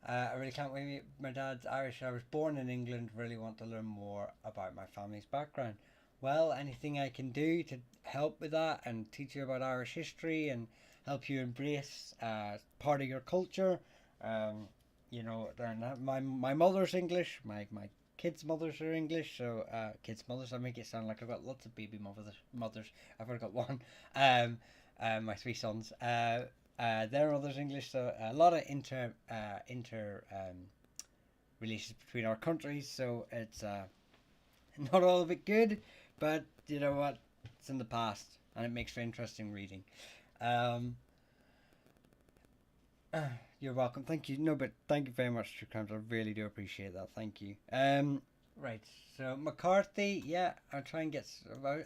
I really can't wait. My dad's Irish. I was born in England. Really want to learn more about my family's background. Well, anything I can do to help with that and teach you about Irish history and help you embrace part of your culture. My mother's English. My kids' mothers are English. So kids' mothers. I make it sound like I've got lots of baby mothers. I've only got one. My 3 sons. Their mother's English. So a lot of inter relations between our countries. So it's not all of it good. But you know what? It's in the past, and it makes for interesting reading. You're welcome. Thank you. No, but thank you very much, True Crimes. I really do appreciate that. Thank you. Right. So McCarthy, yeah, I'll try and get.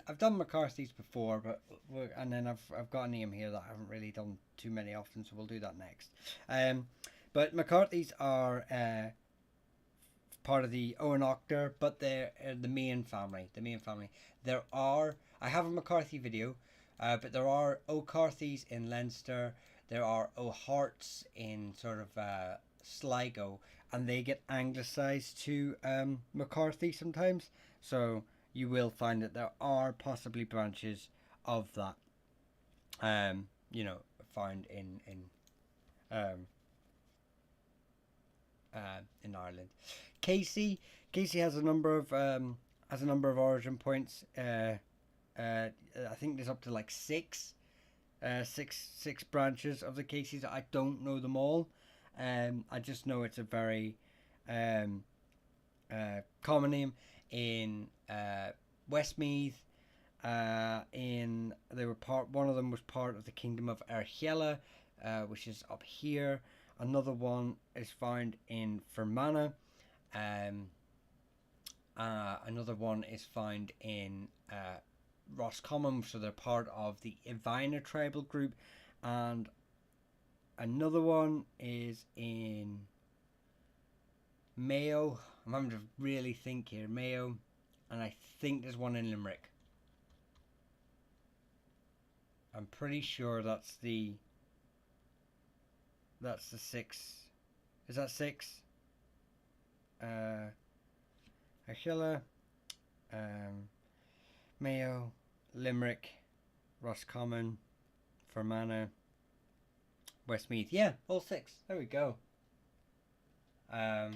I've done McCarthy's before, but and then I've got a name here that I haven't really done too many often, so we'll do that next. Um, but McCarthy's are part of the Oenoctor, but they're the main family. The main family. There are. I have a McCarthy video, but there are O'Carthys in Leinster. There are O'Harts in sort of Sligo, and they get anglicised to McCarthy sometimes. So you will find that there are possibly branches of that, found um, in Ireland. Casey, Casey has a number of origin points. I think there's up to like six branches of the Caseys. I don't know them all. I just know it's a very um, common name in Westmeath. In they were part. One of them was part of the kingdom of Archela, which is up here. Another one is found in Fermanagh. Another one is found in Roscommon, so they're part of the Ivina tribal group, and another one is in Mayo. I'm having to really think here. Mayo, and I think there's one in Limerick. I'm pretty sure that's the six. Is that six? Achilla, Mayo, Limerick, Roscommon, Fermanagh, Westmeath. Yeah, all six. There we go. So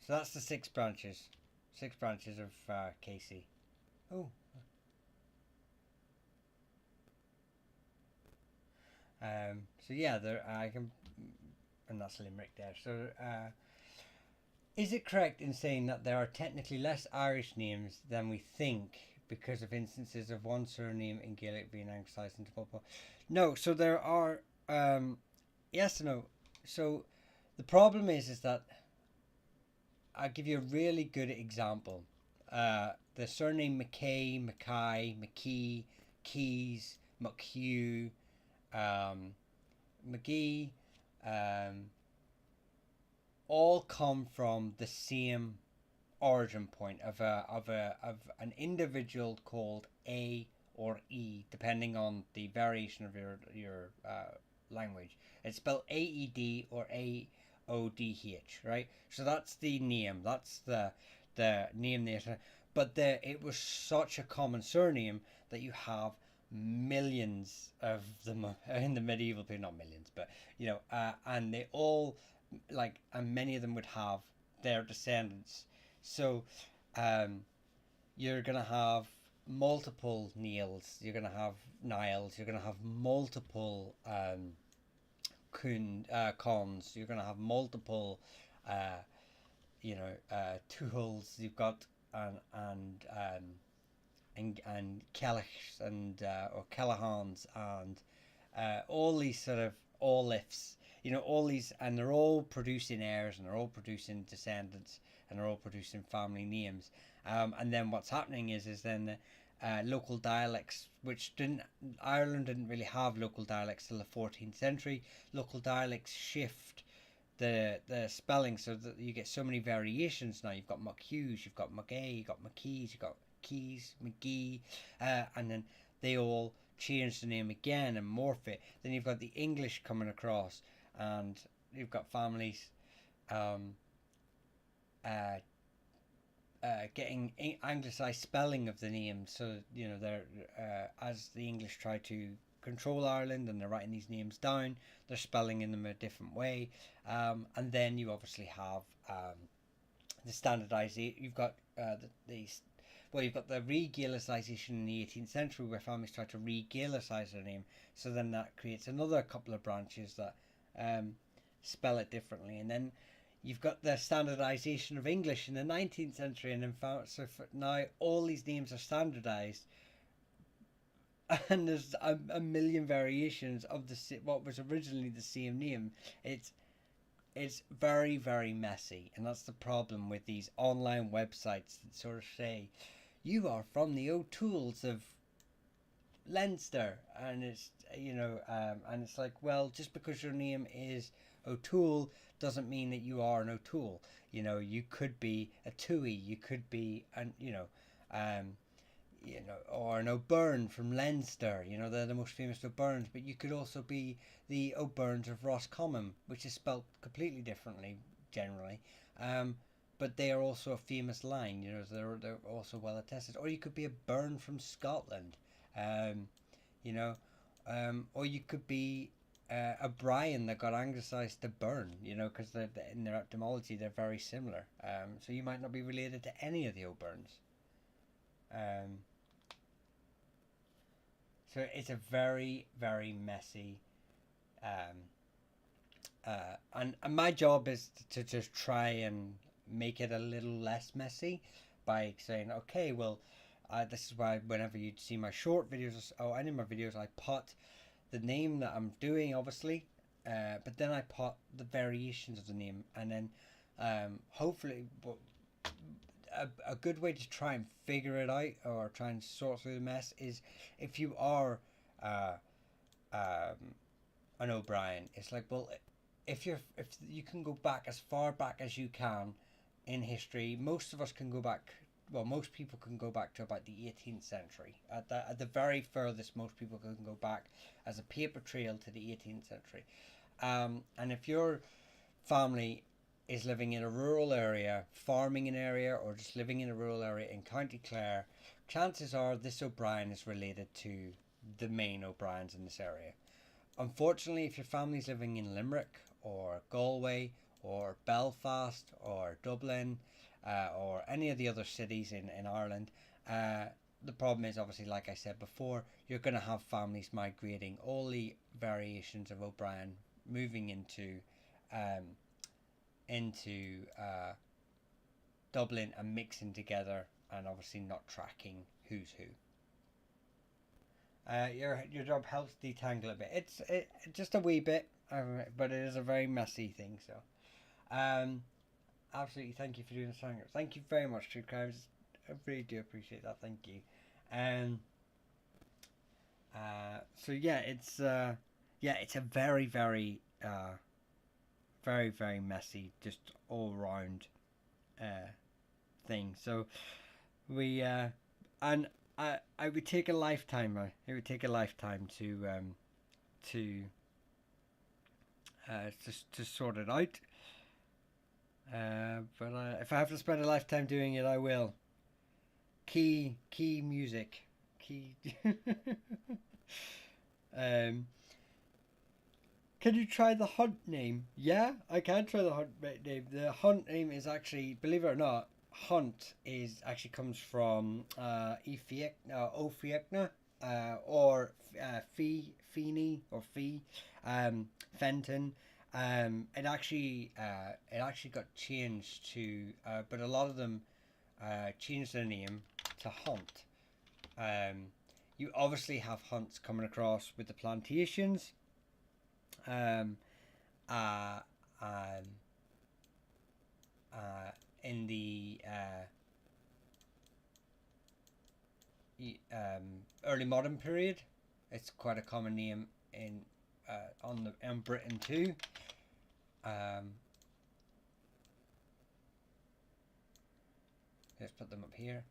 that's the six branches. Six branches of Casey. Oh. So yeah, there I can, and that's Limerick there. So is it correct in saying that there are technically less Irish names than we think because of instances of one surname in Gaelic being anglicised into multiple? No, so there are. Yes and no. So the problem is that I'll give you a really good example. The surname McKay, Mackay, McKee, Keys, McHugh, McGee, all come from the same origin point of an individual called A or E, depending on the variation of your language. It's spelled AED or AODH, right? So that's the name. That's the name there. But it was such a common surname that you have millions of them in the medieval period. Not millions, but and they all and many of them would have their descendants. So you're gonna have multiple Neils, you're gonna have Niles, you're gonna have multiple Cons, you're gonna have multiple Tuhols. You've got and Kellichs and or Callahans and all these sort of Olifs, all these, and they're all producing heirs and they're all producing descendants and they're all producing family names. And then what's happening is then local dialects, Ireland didn't really have local dialects till the 14th century. Local dialects shift the spelling so that you get so many variations now. You've got McHughes, you've got McGay, you've got McKees, you've got Keys, McGee, and then they all change the name again and morph it. Then you've got the English coming across, and you've got families getting anglicised spelling of the names. So they're as the English try to control Ireland and they're writing these names down, they're spelling in them a different way, and then you obviously have the standardisation. You've got you've got the re-Gaelicization in the 18th century where families try to re-Gaelicize their name. So then that creates another couple of branches that spell it differently. And then you've got the standardization of English in the 19th century. And now all these names are standardized. And there's a million variations of what was originally the same name. It's it's very, very messy, and that's the problem with these online websites that sort of say you are from the O'Tools of Leinster, and it's and it's like, well, just because your name is O'Toole doesn't mean that you are an O'Toole. You could be a Tui, you could be um, or an O'Byrne from Leinster. They're the most famous O'Byrnes, but you could also be the O'Byrnes of Roscommon, which is spelt completely differently generally. Um, but they are also a famous line. They're also well attested. Or you could be a Byrne from Scotland. Um, you know, or you could be a Brian that got anglicised to Byrne. Because in their etymology they're very similar. So you might not be related to any of the O'Byrnes. Um, so it's a very, very messy. Um, and my job is to just try and make it a little less messy by saying, okay, well, this is why whenever you see my short videos or any of my videos, I put the name that I'm doing, obviously, but then I put the variations of the name, and then hopefully, a good way to try and figure it out or try and sort through the mess is if you are uh, um, an O'Brien. It's like, well, if you can go back as far back as you can in history, most of us can go back. Well, most people can go back to about the 18th century. At the very furthest, most people can go back as a paper trail to the 18th century. And if your family is living in a rural area, farming an area, or just living in a rural area in County Clare, chances are this O'Brien is related to the main O'Briens in this area. Unfortunately, if your family's living in Limerick or Galway or Belfast or Dublin or any of the other cities in Ireland, the problem is obviously, like I said before, you're going to have families migrating, all the variations of O'Brien moving um, into Dublin and mixing together, and obviously not tracking who's who. Your job helps detangle a bit. It's just a wee bit, but it is a very messy thing. So, absolutely, thank you for doing the song. Thank you very much, True Crimes. I really do appreciate that. Thank you. Um. So it's a very, very very, very messy, just all round uh thing. So we and I would take a lifetime. It would take a lifetime to to sort it out. But if I have to spend a lifetime doing it, I will. Key music, key. um, can you try the hunt name? Yeah, I can try the hunt name. The hunt name is actually, believe it or not, hunt is actually comes from Ofiekna or Feeney or Fee, Fenton. It actually got changed to, but a lot of them changed their name to Hunt. You obviously have hunts coming across with the plantations. Um, uh, um, in the early modern period, it's quite a common name in Britain too. Um, let's put them up here.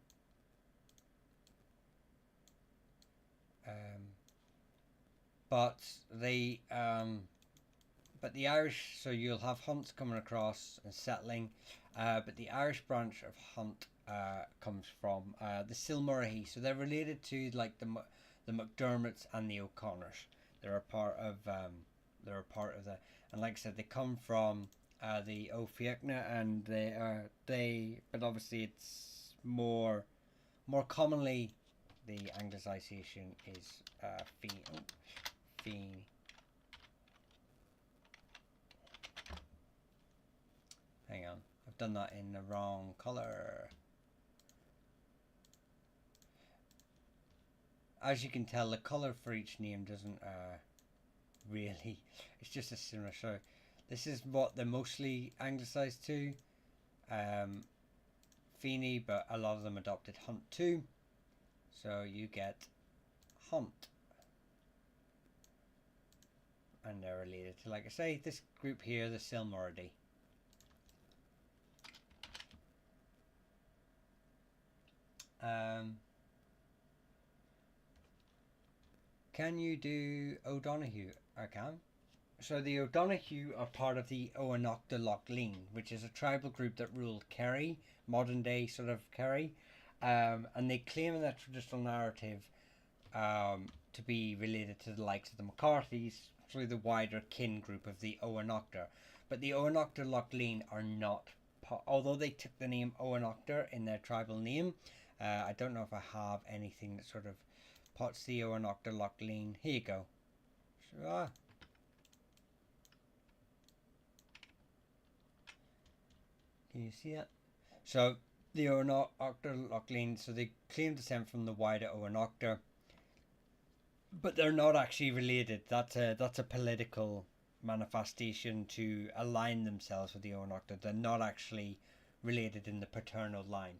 But the Irish, so you'll have hunts coming across and settling, but the Irish branch of hunt comes from the Silmurrahy, so they're related to like the McDermotts and the O'Connors. They're a part of the, and like I said, they come from the Ofiekna, and but obviously it's more commonly the Anglicization is Fee. Hang on, I've done that in the wrong colour. As you can tell, the colour for each name doesn't really. It's just a similar. So, This is what they're mostly anglicised to. Feeney, but a lot of them adopted Hunt too. So you get Hunt. And they're related to, like I say, this group here, the Silmuridae. Can you do O'Donoghue? I can. So the O'Donoghue are part of the Oanachta Lochleen, which is a tribal group that ruled Kerry, modern day sort of Kerry, and they claim in that traditional narrative to be related to the likes of the McCarthys through the wider kin group of the Oanachta. But the Oanachta Lochleen are not, although they took the name Oanachta in their tribal name. I don't know if I have anything that sort of puts the Oanachta Lochleen. Here you go. So, can you see it? So the Oanachta Lochleen, so they claim descent from the wider Oanachta, but they're not actually related. That's a political manifestation to align themselves with the Oanachta. They're not actually related in the paternal line.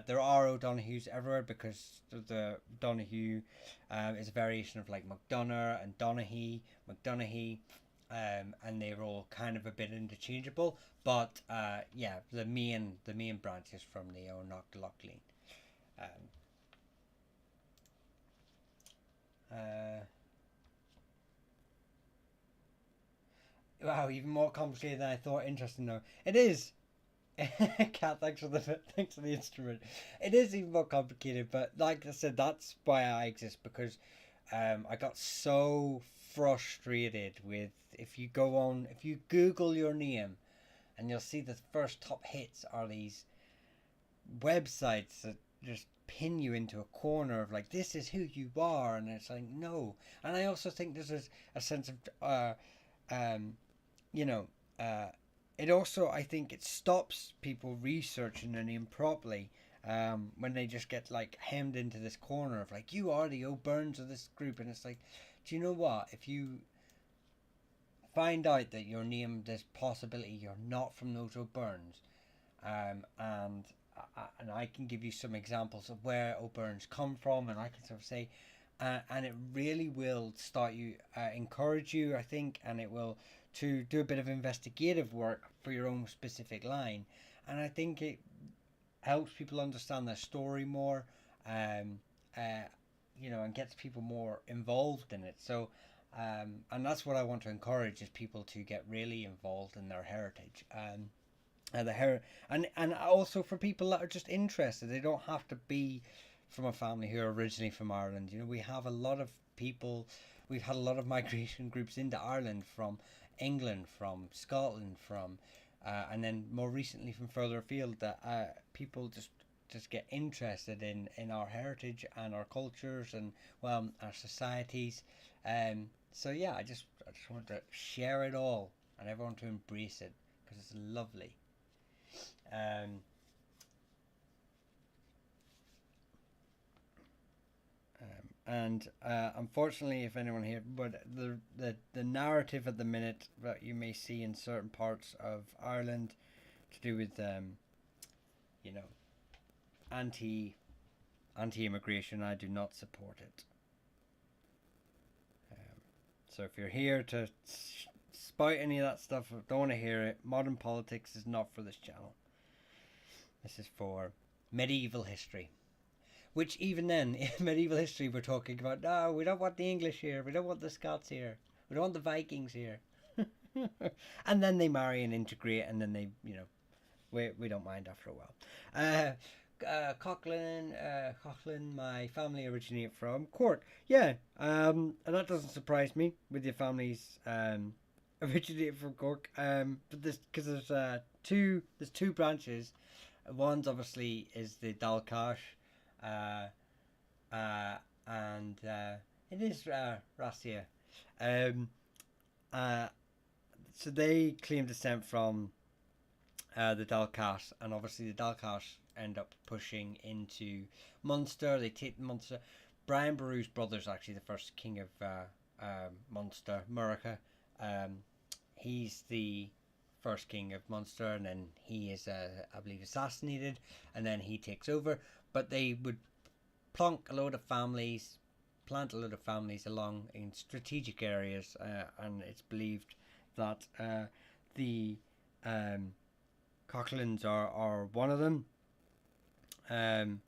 There are O'Donohues everywhere because the Donoghue is a variation of like McDonough and McDonaghy, and they're all kind of a bit interchangeable. But yeah, the main branch is from the Oanachta Lochleen. Wow, even more complicated than I thought. Interesting though. It is. Cat, thanks for the instrument. It is even more complicated, but like I said, that's why I exist, because I got so frustrated with, if you Google your name, and you'll see the first top hits are these websites that just pin you into a corner of like, this is who you are, and it's like, no. And I also think there's a sense of you know, it also, I think it stops people researching their name properly when they just get like hemmed into this corner of like, you are the O'Byrnes of this group, and it's like, do you know what, if you find out that your name, there's possibility you're not from those O'Byrnes, and I can give you some examples of where O'Byrnes come from, and I can sort of say, and it really will start you, encourage you, I think, and it will to do a bit of investigative work for your own specific line, and I think it helps people understand their story more, you know, and gets people more involved in it. So, and that's what I want to encourage, is people to get really involved in their heritage. And also for people that are just interested, they don't have to be from a family who are originally from Ireland. You know, we have a lot of people, we've had a lot of migration groups into Ireland from England, from Scotland, from and then more recently from further afield, that people just get interested in our heritage and our cultures and, well, our societies. So yeah, I just want to share it all and everyone to embrace it, because it's lovely. And unfortunately, if anyone here, but the narrative at the minute that you may see in certain parts of Ireland to do with you know, anti-immigration, I do not support it. So if you're here to spout any of that stuff, don't want to hear it. Modern politics is not for this channel. This is for medieval history. Which even then, in medieval history, we're talking about, no, we don't want the English here, we don't want the Scots here, we don't want the Vikings here. And then they marry and integrate, and then they, you know, we don't mind after a while. Coughlin, my family originated from Cork. Yeah, and that doesn't surprise me with your families originated from Cork. But this, because there's two branches. One's obviously is the Dalcash. And it is Rassia. So they claim descent from the Dalcash, and obviously the Dalcash end up pushing into Munster. They take Munster. Brian Boru's brother's actually the first king of Munster, Murica. he's the first king of Munster, and then he is, I believe, assassinated, and then he takes over. But they would plant a load of families along in strategic areas, and it's believed that the Cochlands are one of them. And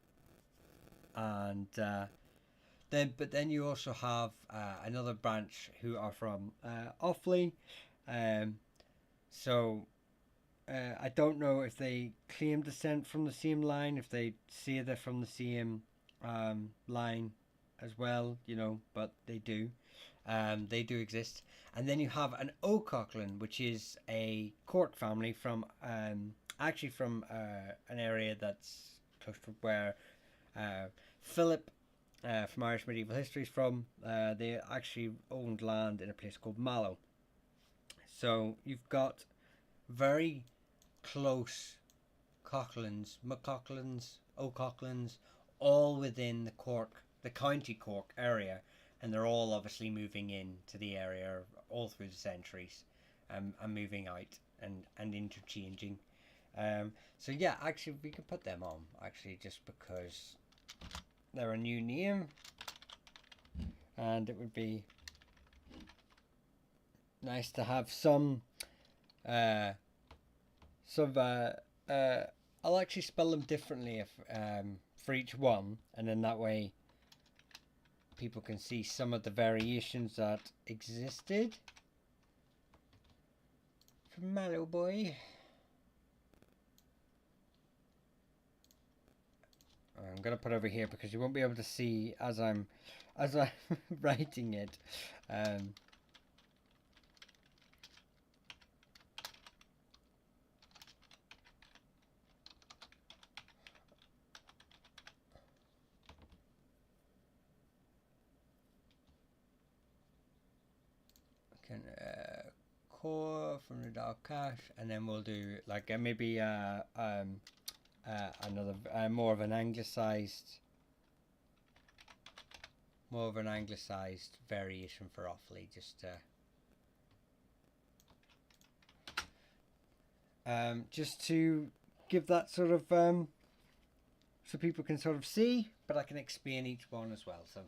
then you also have another branch who are from Offaly. So I don't know if they claim descent from the same line, if they say they're from the same line as well, but they do. They do exist. And then you have an O'Coughlin, which is a Cork family from actually from an area that's close to where Philip from Irish Medieval History is from. They actually owned land in a place called Mallow. So you've got very close Coughlins, McCoughlins, O'Coughlins, all within the County Cork area, and they're all obviously moving into the area all through the centuries, and moving out and interchanging. So yeah, actually we could put them on, actually, just because they're a new name, and it would be nice to have some. I'll actually spell them differently if for each one, and then that way people can see some of the variations that existed. From Mallow Boy. I'm gonna put over here because you won't be able to see as I'm writing it. Core from the dark cache, and then we'll do like maybe another more of an anglicized variation for Offaly, just to give that sort of so people can sort of see, but I can explain each one as well. So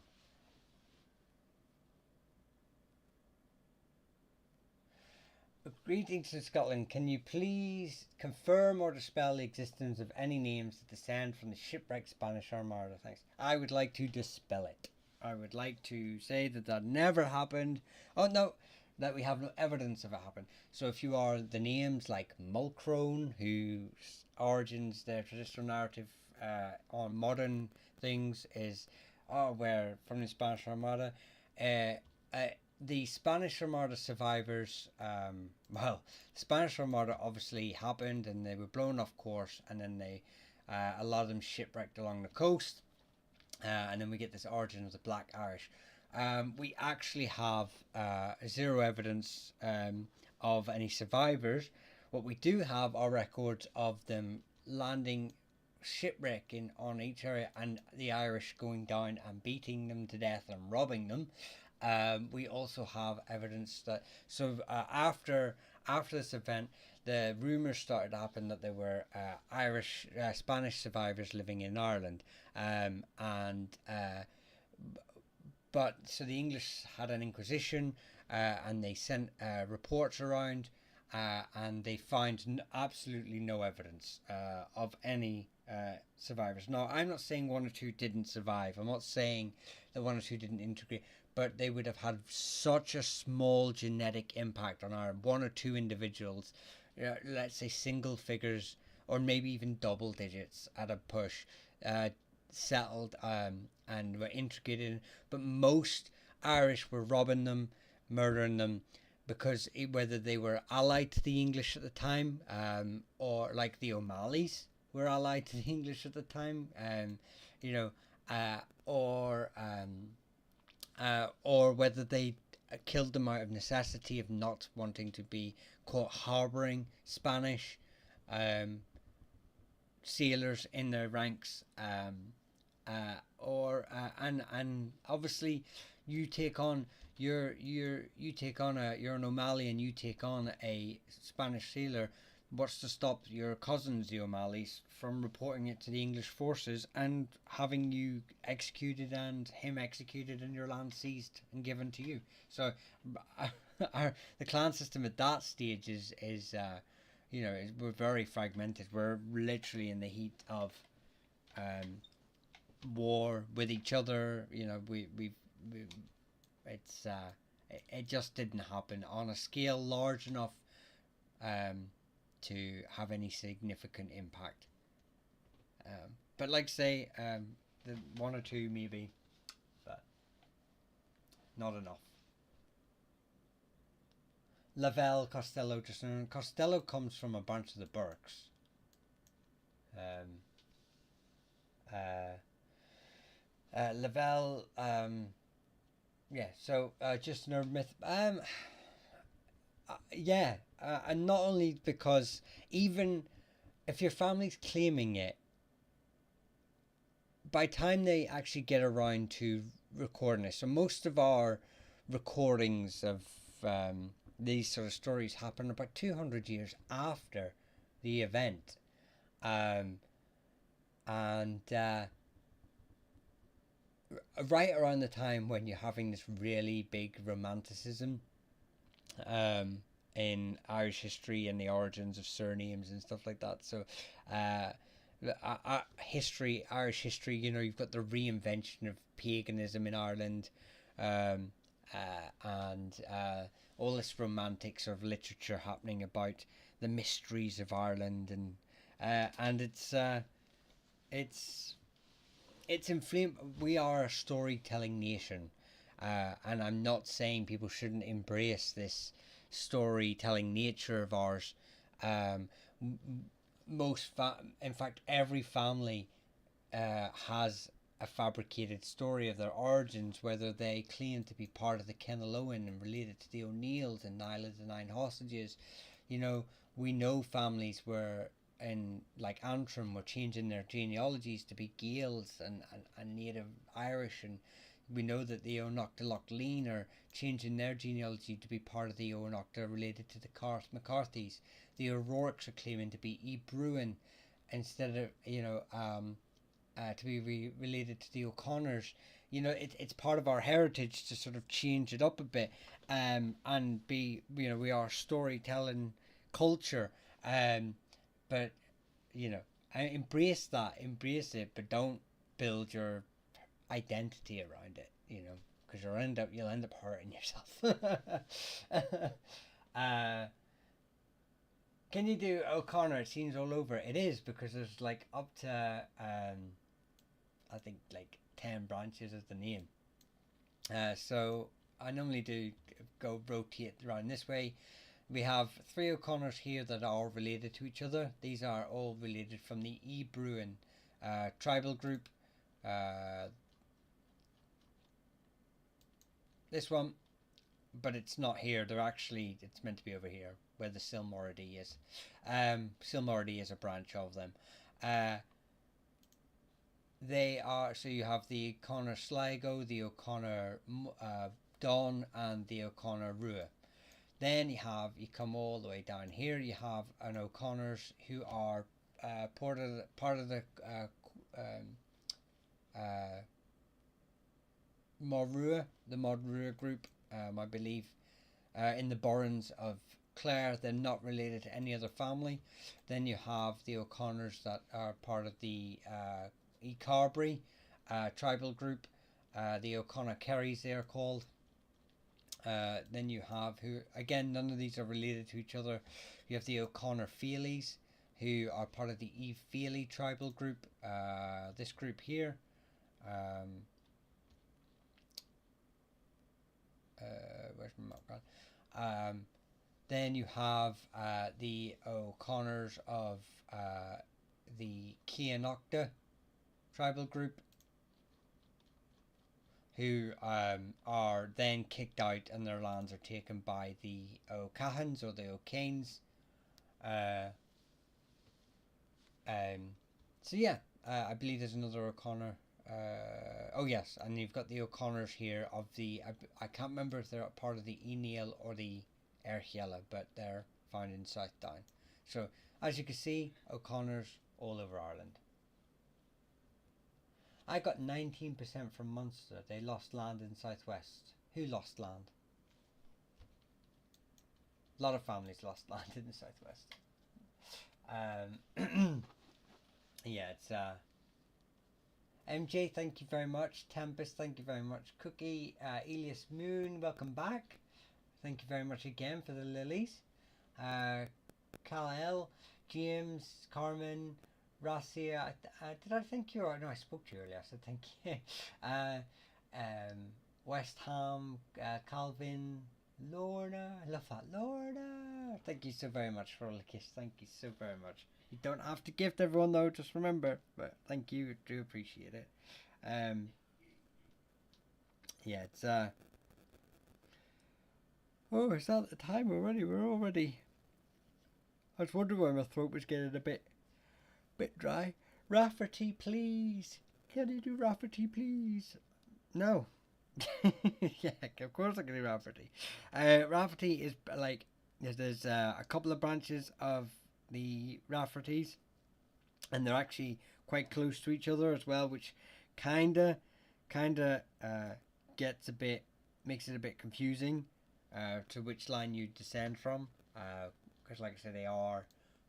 greetings to Scotland. Can you please confirm or dispel the existence of any names that descend from the shipwrecked Spanish Armada? Thanks. I would like to dispel it. I would like to say that never happened. Oh no, that we have no evidence of it happened. So if you are the names like Mulcrone, whose origins, their traditional narrative on modern things is where from the Spanish Armada, the Spanish Armada survivors, the Spanish Armada obviously happened and they were blown off course, and then a lot of them shipwrecked along the coast, and then we get this origin of the Black Irish. We actually have zero evidence of any survivors. What we do have are records of them landing shipwrecking on each area, and the Irish going down and beating them to death and robbing them. We also have evidence that after this event, the rumours started to happen that there were Spanish survivors living in Ireland, but so the English had an inquisition, and they sent reports around, and they found absolutely no evidence of any survivors. Now, I'm not saying one or two didn't survive. I'm not saying that one or two didn't integrate, but they would have had such a small genetic impact on our one or two individuals, let's say single figures or maybe even double digits at a push, settled and were integrated. But most Irish were robbing them, murdering them, because whether they were allied to the English at the time, or like the O'Malleys were allied to the English at the time, or whether they killed them out of necessity of not wanting to be caught harbouring Spanish sailors in their ranks, and obviously you take on you take on you're an O'Malley and you take on a Spanish sailor. What's to stop your cousins, the O'Malleys, from reporting it to the English forces and having you executed and him executed and your land seized and given to you? So, the clan system at that stage is we're very fragmented. We're literally in the heat of um, war with each other. We it's it just didn't happen on a scale large enough um, to have any significant impact. But like say, the one or two maybe, but not enough. Lavelle Costello, just Costello comes from a bunch of the Burkes. Um, uh, Lavelle, yeah. So just another myth. Yeah, and not only because even if your family's claiming it, by the time they actually get around to recording it, so most of our recordings of these sort of stories happen about 200 years after the event. Um, and right around the time when you're having this really big romanticism um, in Irish history and the origins of surnames and stuff like that. So, uh, Irish history, you've got the reinvention of paganism in Ireland, um, and all this romantic sort of literature happening about the mysteries of Ireland, and it's inflamed. We are a storytelling nation, and I'm not saying people shouldn't embrace this storytelling nature of ours. Um, in fact, every family has a fabricated story of their origins, whether they claim to be part of the Kenaloan and related to the O'Neills and Niall of the Nine Hostages. We know families where in like Antrim were changing their genealogies to be Gaels and Native Irish, and we know that the O'Nocta are changing their genealogy to be part of the O'Nocta related to the Carth McCarthys. The O'Rourke's are claiming to be Ebruin instead of to be related to the O'Connors. It's part of our heritage to sort of change it up a bit, and be we are storytelling culture, but embrace it, but don't build your identity around it, because you'll end up hurting yourself. uh, can you do O'Connor? It seems all over. It is because there's like up to I think like 10 branches of the name. So I normally do go rotate around this way. We have 3 O'Connors here that are related to each other. These are all related from the Ebruin tribal group. This one, but it's not here. It's meant to be over here where the Silmoridi is. Silmoridi is a branch of them. They are, so you have the O'Connor Sligo, the O'Connor Don, and the O'Connor Rua. Then you come all the way down here, you have an O'Connors who are part of the Modrua group, I believe, in the Burns of Clare. They're not related to any other family. Then you have the O'Connors that are part of the Carbery tribal group. The O'Connor Kerrys, they are called. Then you have, who again, none of these are related to each other. You have the O'Connor Feelies, who are part of the Eve Feely tribal group. This group here. Where's my map gone? Then you have the O'Connors of the Cianocta tribal group, who are then kicked out and their lands are taken by the O'Cahans or the O'Kanes. So yeah, I believe there's another O'Connor Oh yes, and you've got the O'Connors here of the. I can't remember if they're part of the Eniel or the Airchiela, but they're found in South Down. So as you can see, O'Connors all over Ireland. I got 19% from Munster. They lost land in Southwest. Who lost land? A lot of families lost land in the Southwest. Yeah, it's MJ, thank you very much. Tempest, thank you very much. Cookie, Elias Moon, welcome back. Thank you very much again for the lilies. Kal-El, James, Carmen, Rasia. Did I thank you? No, I spoke to you earlier, so thank you. West Ham, Calvin, Lorna. I love that. Lorna. Thank you so very much for all the kiss. Thank you so very much. You don't have to gift everyone though, just remember. But thank you, do appreciate it. Yeah, it's oh, is that the time already? We're already. I was wondering why my throat was getting a bit dry. Rafferty, please. Can you do Rafferty, please? No. Yeah, of course I can do Rafferty. Rafferty is like there's a couple of branches of the Rafferties, and they're actually quite close to each other as well, which kinda gets a bit, makes it a bit confusing to which line you descend from, because like I said, they are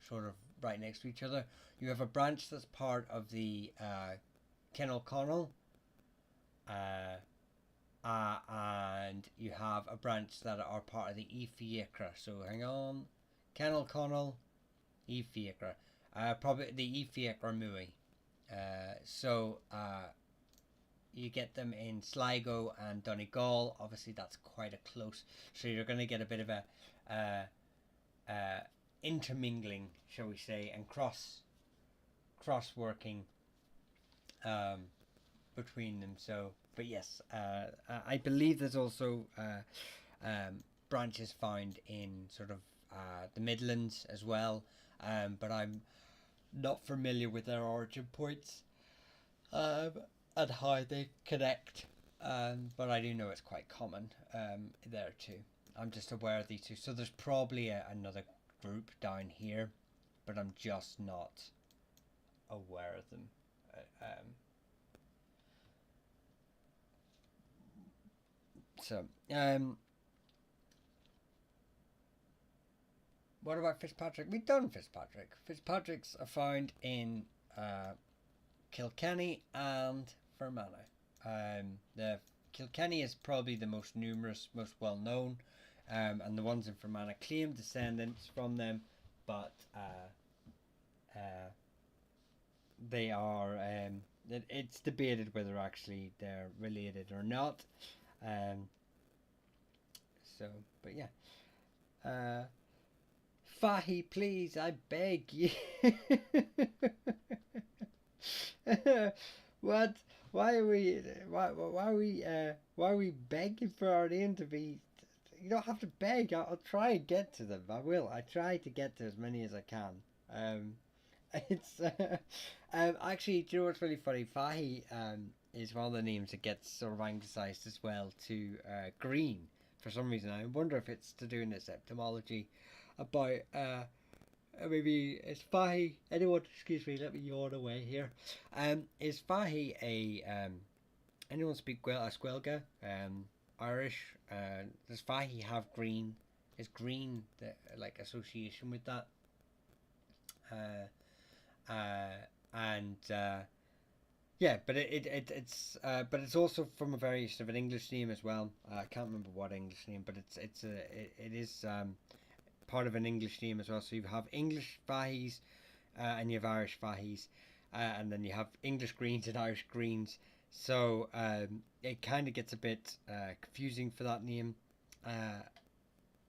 sort of right next to each other. You have a branch that's part of the Kenalconnell, and you have a branch that are part of the Efiacra. So hang on, Kenalconnell, Efiacra, probably the Efiacra Mui. So you get them in Sligo and Donegal. Obviously, that's quite a close. So you're going to get a bit of a intermingling, shall we say, and cross working between them. So, but yes, I believe there's also branches found in sort of the Midlands as well, but I'm not familiar with their origin points and how they connect. But I do know it's quite common there too. I'm just aware of these two. So there's probably another group down here, but I'm just not aware of them. What about Fitzpatrick? We've done Fitzpatrick. Fitzpatricks are found in Kilkenny and Fermanagh. The Kilkenny is probably the most numerous, most well known, and the ones in Fermanagh claim descendants from them, but they are. It's debated whether actually they're related or not. So, but yeah. Fahy, please, I beg you. What? Why are we? Why are we begging for our name to be? You don't have to beg. I'll try and get to them. I will. I try to get to as many as I can. It's actually, do you know what's really funny? Fahy is one of the names that gets sort of anglicised as well to green for some reason. I wonder if it's to do in its etymology about maybe is Fahy, anyone, excuse me, let me yawn away here. Is Fahy a anyone speak Squelga, Irish? Does Fahy have green? Is green the like association with that? And yeah, but but it's also from a variation of an English name as well. I can't remember what English name, but it is part of an English name as well. So you have English Fahis and you have Irish Fahis, and then you have English greens and Irish greens. So it kind of gets a bit confusing for that name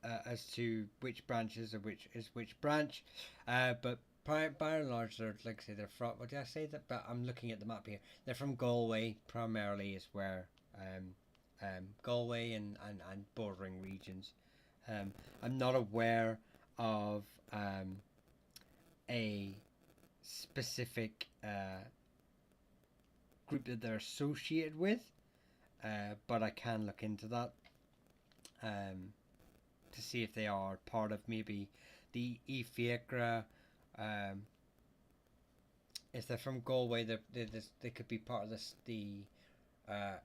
as to which branches or which branch. But by and large, they're, like I say, they're from. What did I say that? But I'm looking at the map here. They're from Galway primarily, is where Galway and bordering regions. I'm not aware of a specific group that they're associated with, but I can look into that to see if they are part of maybe the Ifeakra. If they're from Galway, they could be part of the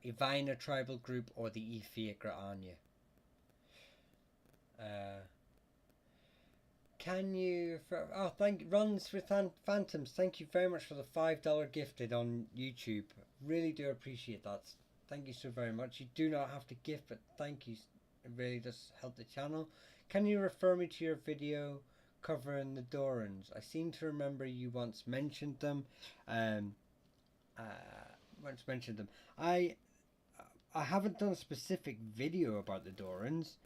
Ivina tribal group or the Ifeakra Anya. Can you runs with phantoms? Thank you very much for the $5 gifted on YouTube. Really do appreciate that. Thank you so very much. You do not have to gift, but thank you. It really does help the channel. Can you refer me to your video covering the Dorans? I seem to remember you once mentioned them. I haven't done a specific video about the Dorans.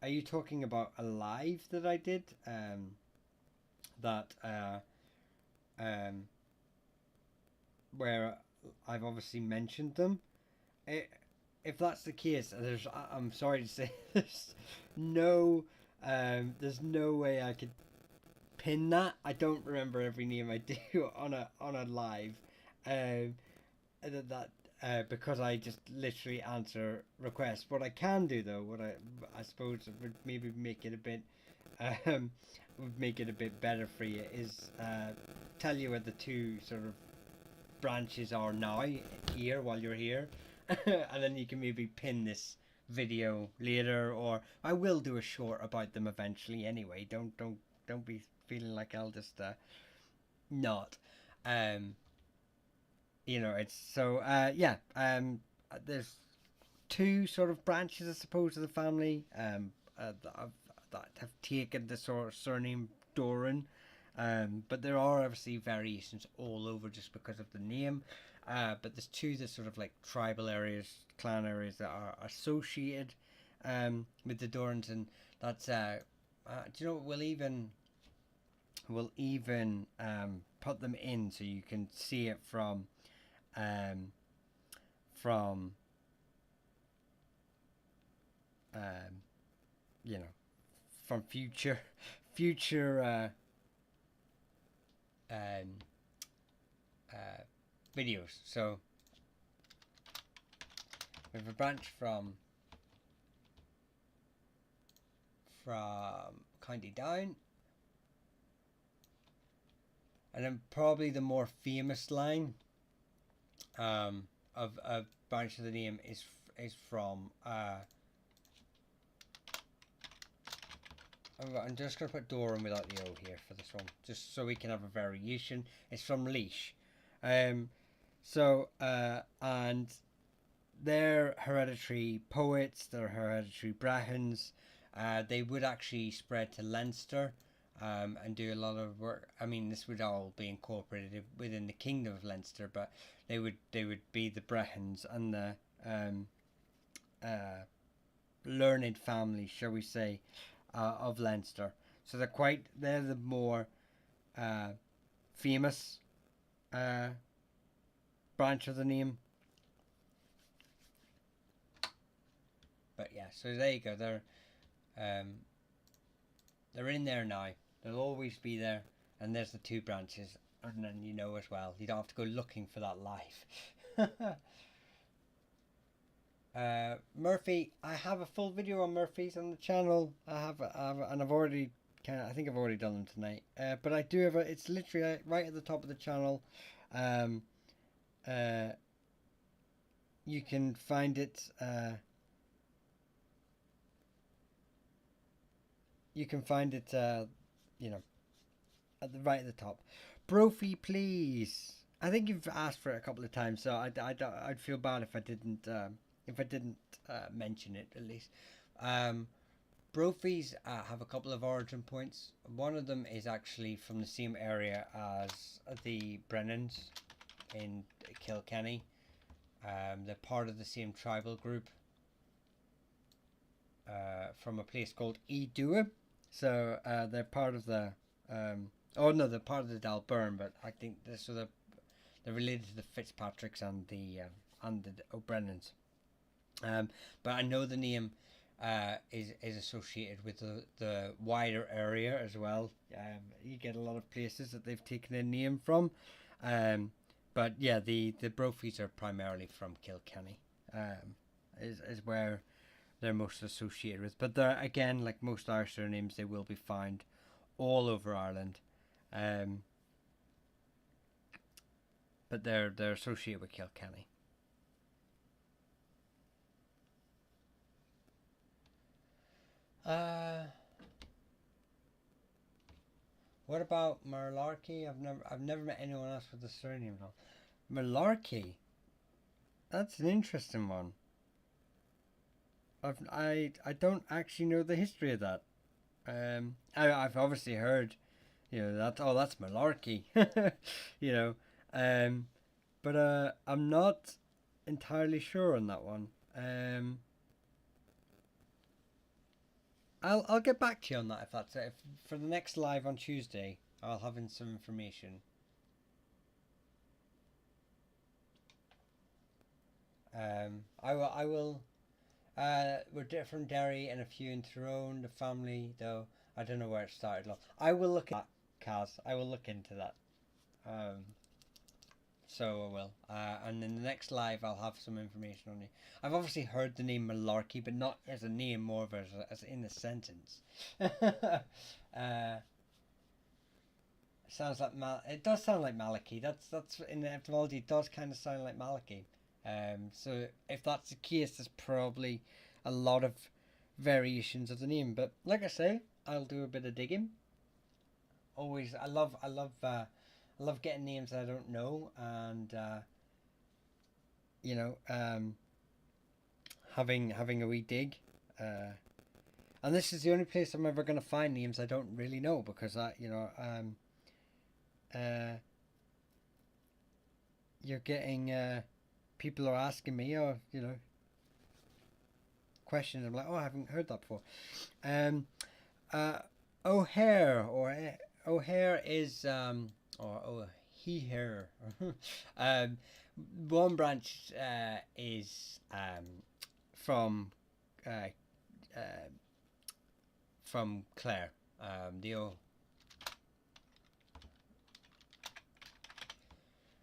Are you talking about a live that I did? Where I've obviously mentioned them. If that's the case, I'm sorry to say, there's no way I could pin that. I don't remember every name I do on a live. Because I just literally answer requests. What I can do though, I suppose would maybe make it a bit better for you, is tell you where the two sort of branches are now here while you're here, and then you can maybe pin this video later, or I will do a short about them eventually anyway. Don't be feeling like I'll just not. It's so there's two sort of branches, I suppose, of the family that have taken the sort of surname Doran, but there are obviously variations all over just because of the name, but there's two that sort of like tribal areas, clan areas that are associated with the Dorans, and that's do you know what, we'll even put them in so you can see it from from future videos. So we have a branch from County Down, and then probably the more famous line of a branch of the name is from I'm just going to put Doran without the O here for this one, just so we can have a variation. It's from Laois. And they're hereditary poets, they're hereditary Brahmins. They would actually spread to Leinster and do a lot of work. I mean, this would all be incorporated within the Kingdom of Leinster, but they would be the Brehons and the learned family, shall we say, of Leinster. So they're the more famous branch of the name. But yeah, so there you go. They're in there now. They'll always be there, and there's the two branches, and then you know as well. You don't have to go looking for that live. Murphy, I have a full video on Murphy's on the channel. I think I've already done them tonight. But I do have it's literally right at the top of the channel. You can find it. Right at the top. Brophy, please. I think you've asked for it a couple of times, so I'd feel bad if I didn't mention it at least. Brophies have a couple of origin points. One of them is actually from the same area as the Brennans in Kilkenny. They're part of the same tribal group from a place called Edua. So they're part of the they're part of the Dalburn, but I think they're related to the Fitzpatricks and the O'Brennans. But I know the name is associated with the wider area as well. You get a lot of places that they've taken a name from, But yeah, the Brophies are primarily from Kilkenny. Is where they're most associated with. But they're, again, like most Irish surnames, they will be found all over Ireland. Um, but they're associated with Kilkenny. Uh, what about Malarkey? I've never met anyone else with the surname though. Malarkey. That's an interesting one. I don't actually know the history of that. I've obviously heard, that's malarkey, you know, um, but I'm not entirely sure on that one. I'll get back to you on that if that's it. If, for the next live on Tuesday, I'll have in some information. I will. We're from Derry and a few in Tyrone. The family, though, I don't know where it started. I will look at that, Kaz. I will look into that. Um, so I will. And in the next live, I'll have some information on it. I've obviously heard the name Malarkey, but not as a name, more of as in the sentence. Sounds like It does sound like Malachi. That's in the etymology. It does kind of sound like Malachi. So if that's the case, there's probably a lot of variations of the name. But like I say, I'll do a bit of digging. Always, I love getting names that I don't know, and you know, having a wee dig. And this is the only place I'm ever going to find names I don't really know, because uh, you're getting people are asking me, questions. I'm like, oh, I haven't heard that before. Um, O'Hare O'Hare is or oh he hair. um, One branch is uh, uh, from Clare. The O.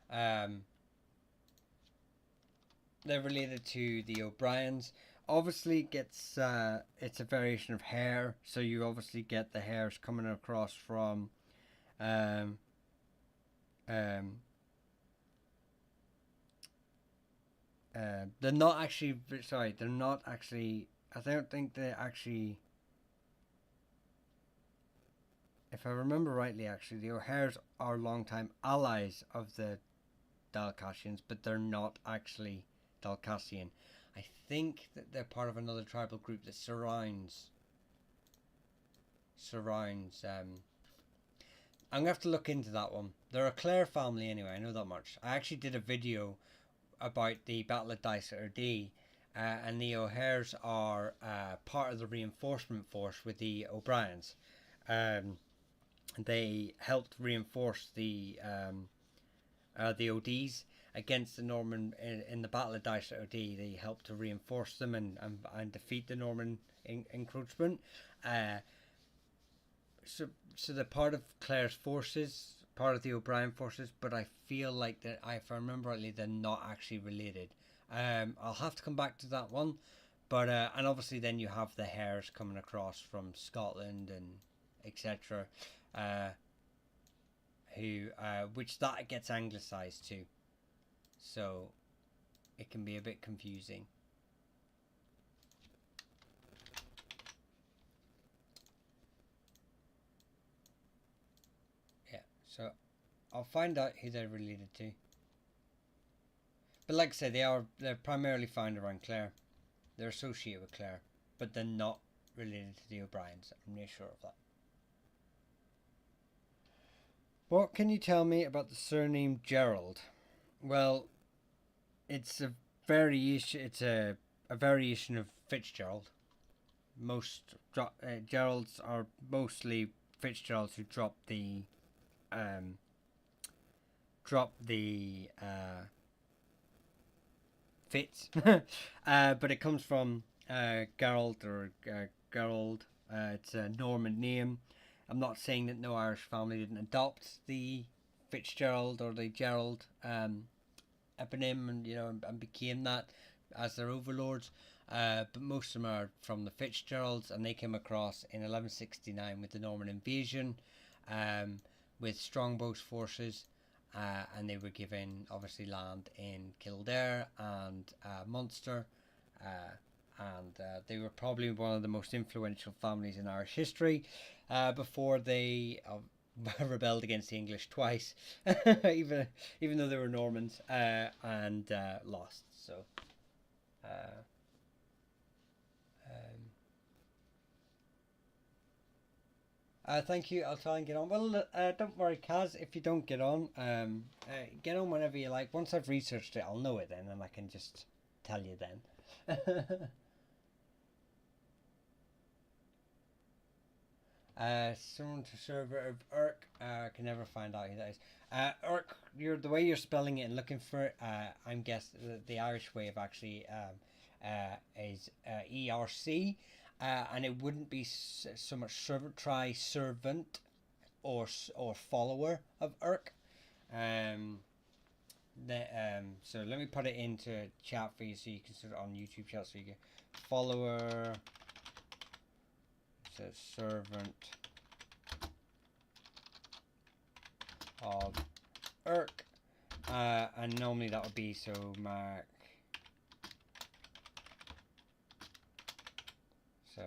Um, they're related to the O'Briens. Obviously, it's a variation of hair, so you obviously get the hairs coming across from um, um, they're not actually sorry. They're not actually. I don't think they actually. If I remember rightly, actually, the O'Hares are longtime allies of the Dalcassians, but they're not actually Dalcassian. I think that they're part of another tribal group that surrounds. I'm gonna have to look into that one. They're a Clare family anyway. I know that much. I actually did a video about the Battle of Dice at Ardee, and the O'Hares are part of the reinforcement force with the O'Briens. Um, they helped reinforce the ODs against the Norman in the Battle of Dice at Ardee. They helped to reinforce them and defeat the Norman encroachment. Uh, so they're part of Clare's forces, part of the O'Brien forces, but I feel like that if I remember rightly, they're not actually related. I'll have to come back to that one, but and obviously then you have the Hares coming across from Scotland and etc. Who which that gets anglicised too, so it can be a bit confusing. Yeah, so I'll find out who they're related to. But like I said, they're primarily found around Clare. They're associated with Clare, but they're not related to the O'Briens. I'm really sure of that. What can you tell me about the surname Gerald? Well, it's a variation. It's a variation of Fitzgerald. Most Geralds are mostly Fitzgeralds who um, drop the Fitz, but it comes from Gerald or Gerald. It's a Norman name. I'm not saying that no Irish family didn't adopt the Fitzgerald or the Gerald eponym, and and became that as their overlords. But most of them are from the Fitzgeralds, and they came across in 1169 with the Norman invasion, with Strongbow's forces, and they were given obviously land in Kildare and Munster, and they were probably one of the most influential families in Irish history before they rebelled against the English twice, even though they were Normans, and lost. So. Thank you. I'll try and get on. Well, don't worry, Kaz. If you don't get on, get on whenever you like. Once I've researched it, I'll know it then, and I can just tell you then. Someone to server of Urk. Can never find out who that is. Urk, the way you're spelling it and looking for it. I'm guessing the Irish way of actually is ERC. And it wouldn't be so much try servant or follower of Urk. So let me put it into chat for you so you can sort it on YouTube chat, so you get follower, so servant of Urk, and normally that would be so Mark. So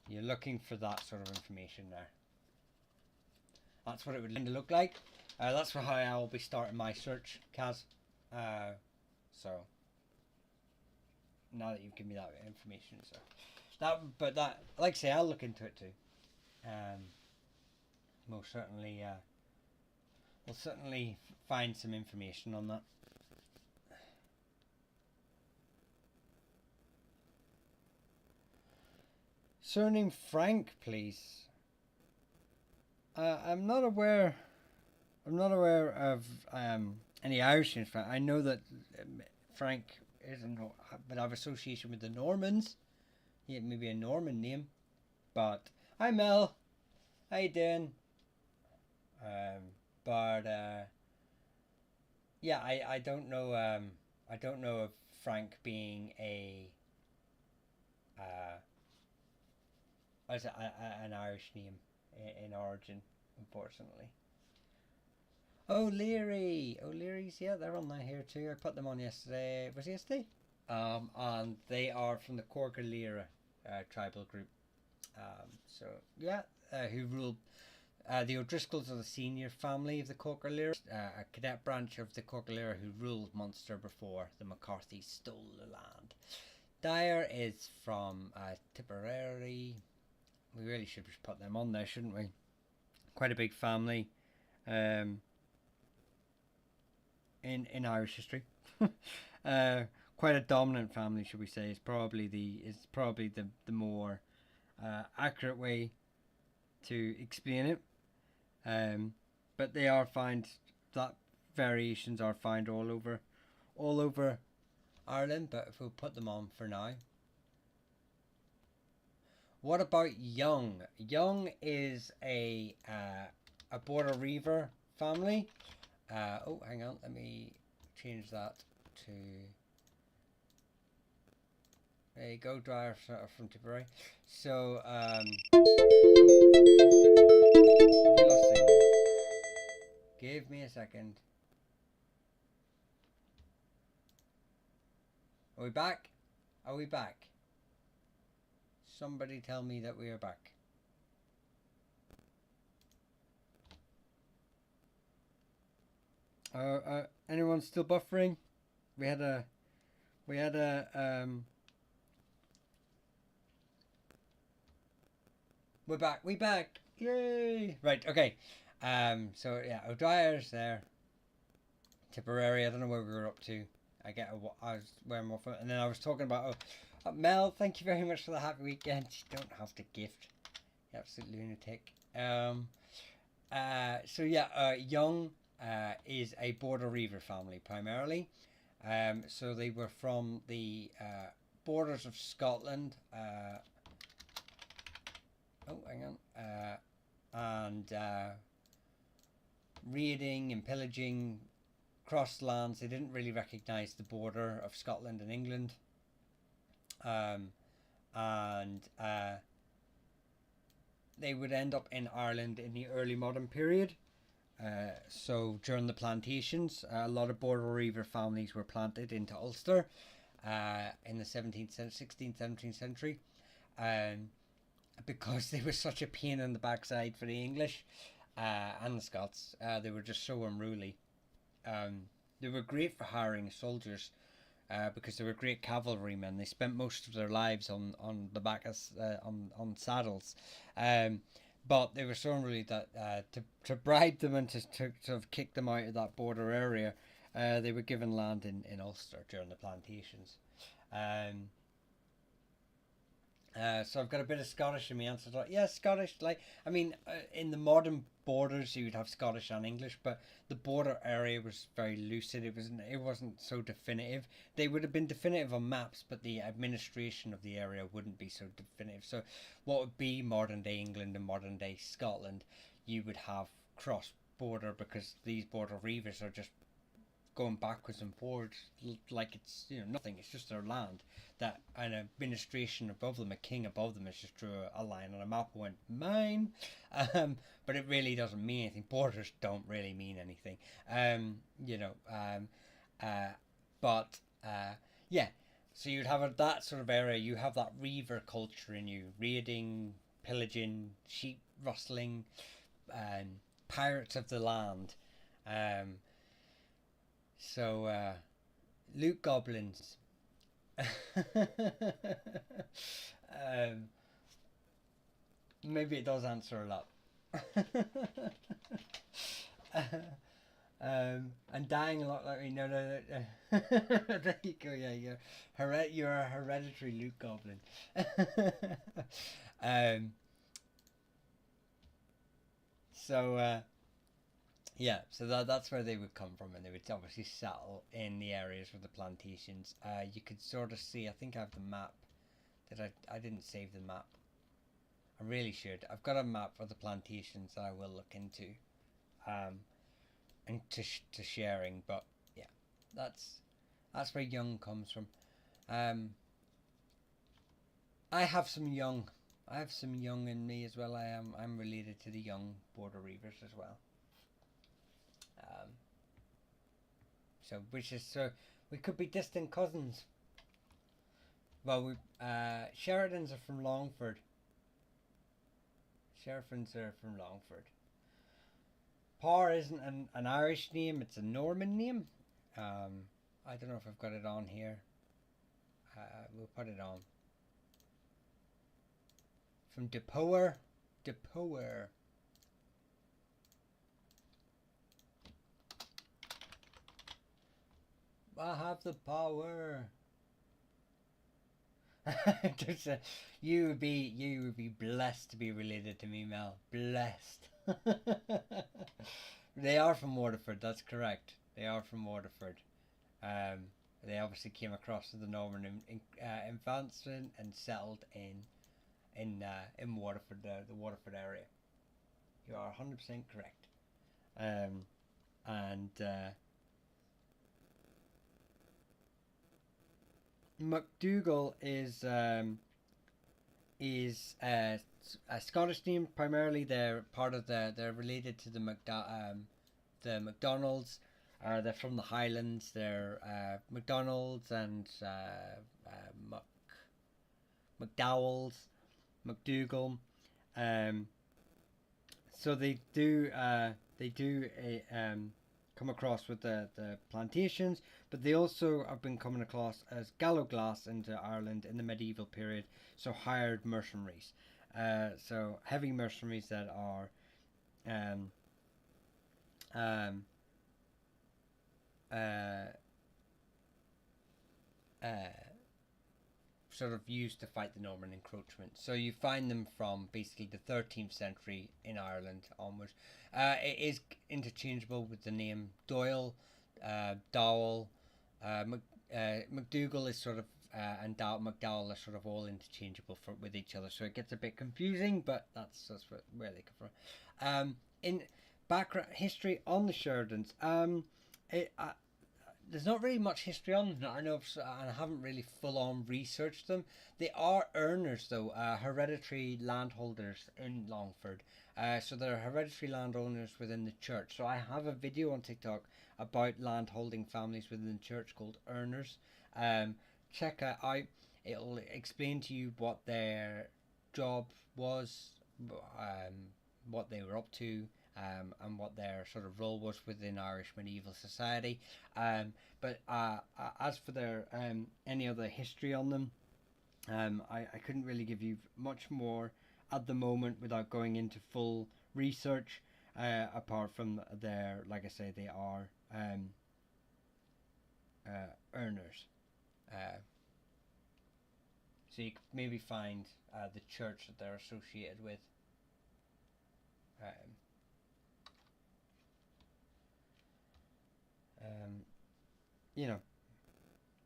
you're looking for that sort of information there. That's what it would look like. That's how I'll be starting my search, Kaz. So now that you've given me that information, so that, like I say, I'll look into it too. Most certainly, we'll certainly find some information on that. Surname Frank, please. I'm not aware of any Irish names. I know that Frank isn't, but I have association with the Normans. Yeah, maybe a Norman name. But hi Mel, how you doing? Yeah, I don't know. I don't know of Frank being an Irish name in origin, unfortunately. O'Leary's, yeah, they're on that here too. I put them on yesterday. Was it yesterday? And they are from the Cork O'Leary tribal group. So yeah, who ruled. The O'Driscolls are the senior family of the Cork O'Leary, a cadet branch of the Cork O'Leary who ruled Munster before the McCarthys stole the land. Dyer is from Tipperary. We really should just put them on there, shouldn't we? Quite a big family in Irish history. Quite a dominant family, should we say? Is probably the more accurate way to explain it. But they are found, that variations are found all over Ireland. But if we'll put them on for now. What about Young? Young is a Border Reaver family. Oh, hang on, let me change that to. There you go, Dwyer from Tipperary. So, we lost him. Give me a second. Are we back? Are we back? Somebody tell me that we are back. Anyone still buffering? We had a we're back. Yay! Right, okay. So yeah, O'Dwyer's there. Tipperary, I don't know where we were up to. I was wearing more fun, and then I was talking about Mel, thank you very much for the happy weekend. You don't have to gift. You absolute lunatic. So yeah, Young is a Border Reaver family primarily. So they were from the borders of Scotland. Oh, hang on. and raiding and pillaging crossed lands. They didn't really recognise the border of Scotland and England, and they would end up in Ireland in the early modern period. So during the plantations, a lot of border reiver families were planted into Ulster in the 16th, 17th century, because they were such a pain in the backside for the English and the Scots. They were just so unruly. They were great for hiring soldiers because they were great cavalrymen. They spent most of their lives on the back of on saddles. But they were so unruly that to bribe them and to sort of kick them out of that border area, they were given land in Ulster during the plantations. So I've got a bit of Scottish in my answer. Yeah, Scottish. Like, I mean, in the modern borders, you would have Scottish and English, but the border area was very lucid. It wasn't so definitive. They would have been definitive on maps, but the administration of the area wouldn't be so definitive. So, what would be modern day England and modern day Scotland? You would have cross border, because these border reivers are just going backwards and forwards like it's nothing. It's just their land. That an administration above them, a king above them, has just drew a line on a map and went mine. But it really doesn't mean anything. Borders don't really mean anything. Yeah. So you'd have that sort of area. You have that reiver culture in you, raiding, pillaging, sheep rustling, pirates of the land. Loot goblins. Maybe it does answer a lot. And dying a lot like me. No. There you go. Yeah, you're a hereditary loot goblin. Yeah, so that's where they would come from, and they would obviously settle in the areas with the plantations. You could sort of see, I think I have the map. I didn't save the map. I really should. I've got a map of the plantations that I will look into, and to sharing. But yeah, that's where young comes from. I have some young in me as well. I'm related to the young border reivers as well. So we could be distant cousins. Well, Sheridans are from Longford. Parr isn't an Irish name; it's a Norman name. I don't know if I've got it on here. We'll put it on. From Depoer. I have the power. You would be blessed to be related to me, Mel. Blessed. They are from Waterford. That's correct. They are from Waterford. They obviously came across to the Norman advancement and settled in Waterford, the Waterford area. You are 100% correct. MacDougall is a Scottish name primarily. They're related to the MacDonalds. They're from the Highlands. They're MacDonalds and McDowells, MacDougall. So they do come across with the plantations, but they also have been coming across as Gallowglass into Ireland in the medieval period, so hired mercenaries. So heavy mercenaries that are sort of used to fight the Norman encroachment. So you find them from basically the 13th century in Ireland onwards. It is interchangeable with the name Doyle, Dowell. MacDougall is sort of and McDowell are sort of all interchangeable with each other, so it gets a bit confusing. But that's where they come from. In background history on the Sheridans, there's not really much history on them. I know, and I haven't really full on researched them. They are earners, though, hereditary landholders in Longford. So they're hereditary landowners within the church. So I have a video on TikTok about landholding families within the church called Earners. Check it out. It'll explain to you what their job was, what they were up to, and what their sort of role was within Irish medieval society. But as for their any other history on them, I couldn't really give you much more at the moment without going into full research. Apart from their, like I say, they are earners. So you could maybe find the church that they're associated with. You know,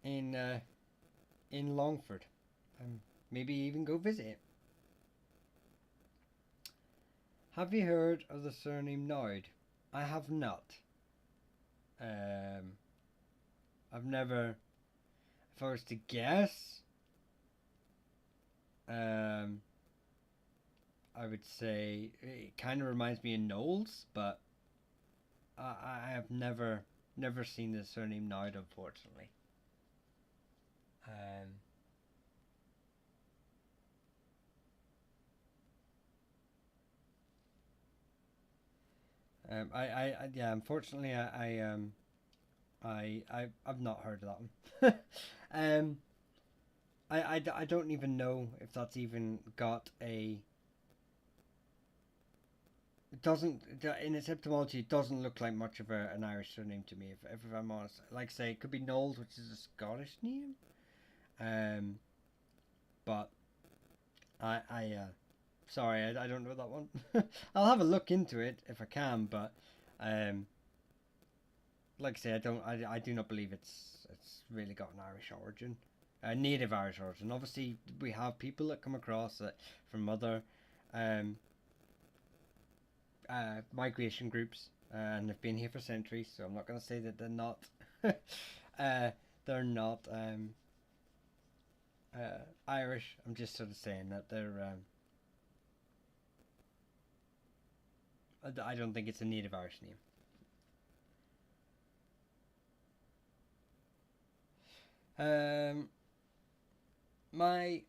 in Longford, maybe even go visit it. Have you heard of the surname Noud? I have not. I've never. If I was to guess, I would say it kind of reminds me of Knowles, but I have never seen the surname Noud, unfortunately. Yeah, unfortunately, I've not heard of that one. I don't even know if that's even got a. It doesn't, in its etymology, it doesn't look like much of an Irish surname to me. If I'm honest, like I say, it could be Knowles, which is a Scottish name. But sorry, I don't know that one. I'll have a look into it if I can, but like I say, I do not believe it's really got an Irish origin, a native Irish origin. Obviously, we have people that come across it from other migration groups, and they've been here for centuries. So I'm not going to say that they're not they're not Irish. I'm just sort of saying that they're. I don't think it's a native Irish name. My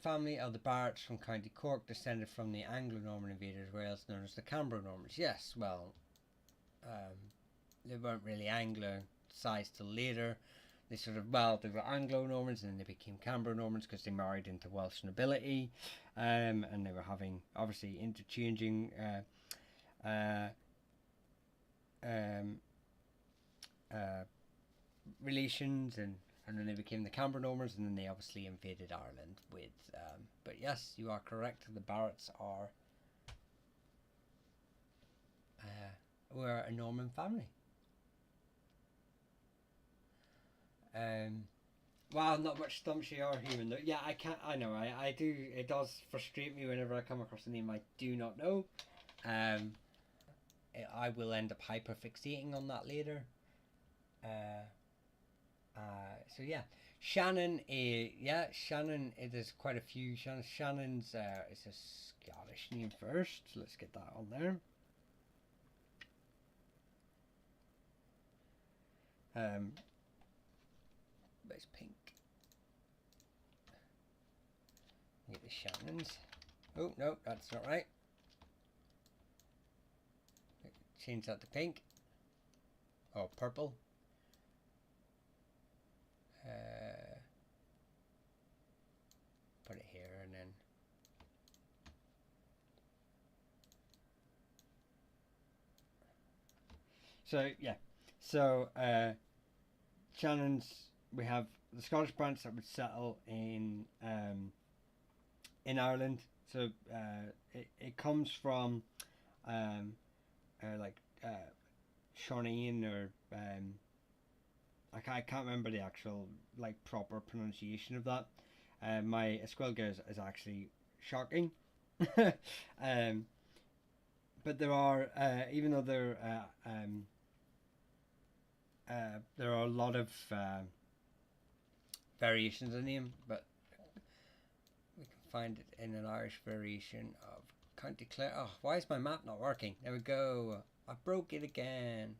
family are the Barretts from County Cork, descended from the Anglo-Norman invaders, Wales, known as the Cambro-Normans. Yes, well, they weren't really Anglo-sized till later. They they were Anglo-Normans, and then they became Cambro-Normans because they married into Welsh nobility, and they were having, obviously, interchanging relations, and then they became the Cambro-Normans, and then they obviously invaded Ireland with. But yes, you are correct. The Barretts were a Norman family. Wow, not much stumps you are human though. Yeah, I can't. I know. I do. It does frustrate me whenever I come across a name I do not know. I will end up hyperfixating on that later. So yeah, Shannon. Shannon. There's quite a few. Shannon's is a Scottish name first. So let's get that on there. It's pink. Get the Shannons. Oh no, that's not right. Change that to pink. Oh, purple. Put it here and then. So yeah, so Shannon's. We have the Scottish branch that would settle in Ireland. So it comes from like Shornane or I can't remember the actual like proper pronunciation of that. My Esquelga is actually shocking. um, but there are even though there are a lot of variations of the name, but we can find it in an Irish variation of County Clare. Oh, why is my map not working? There we go. I broke it again.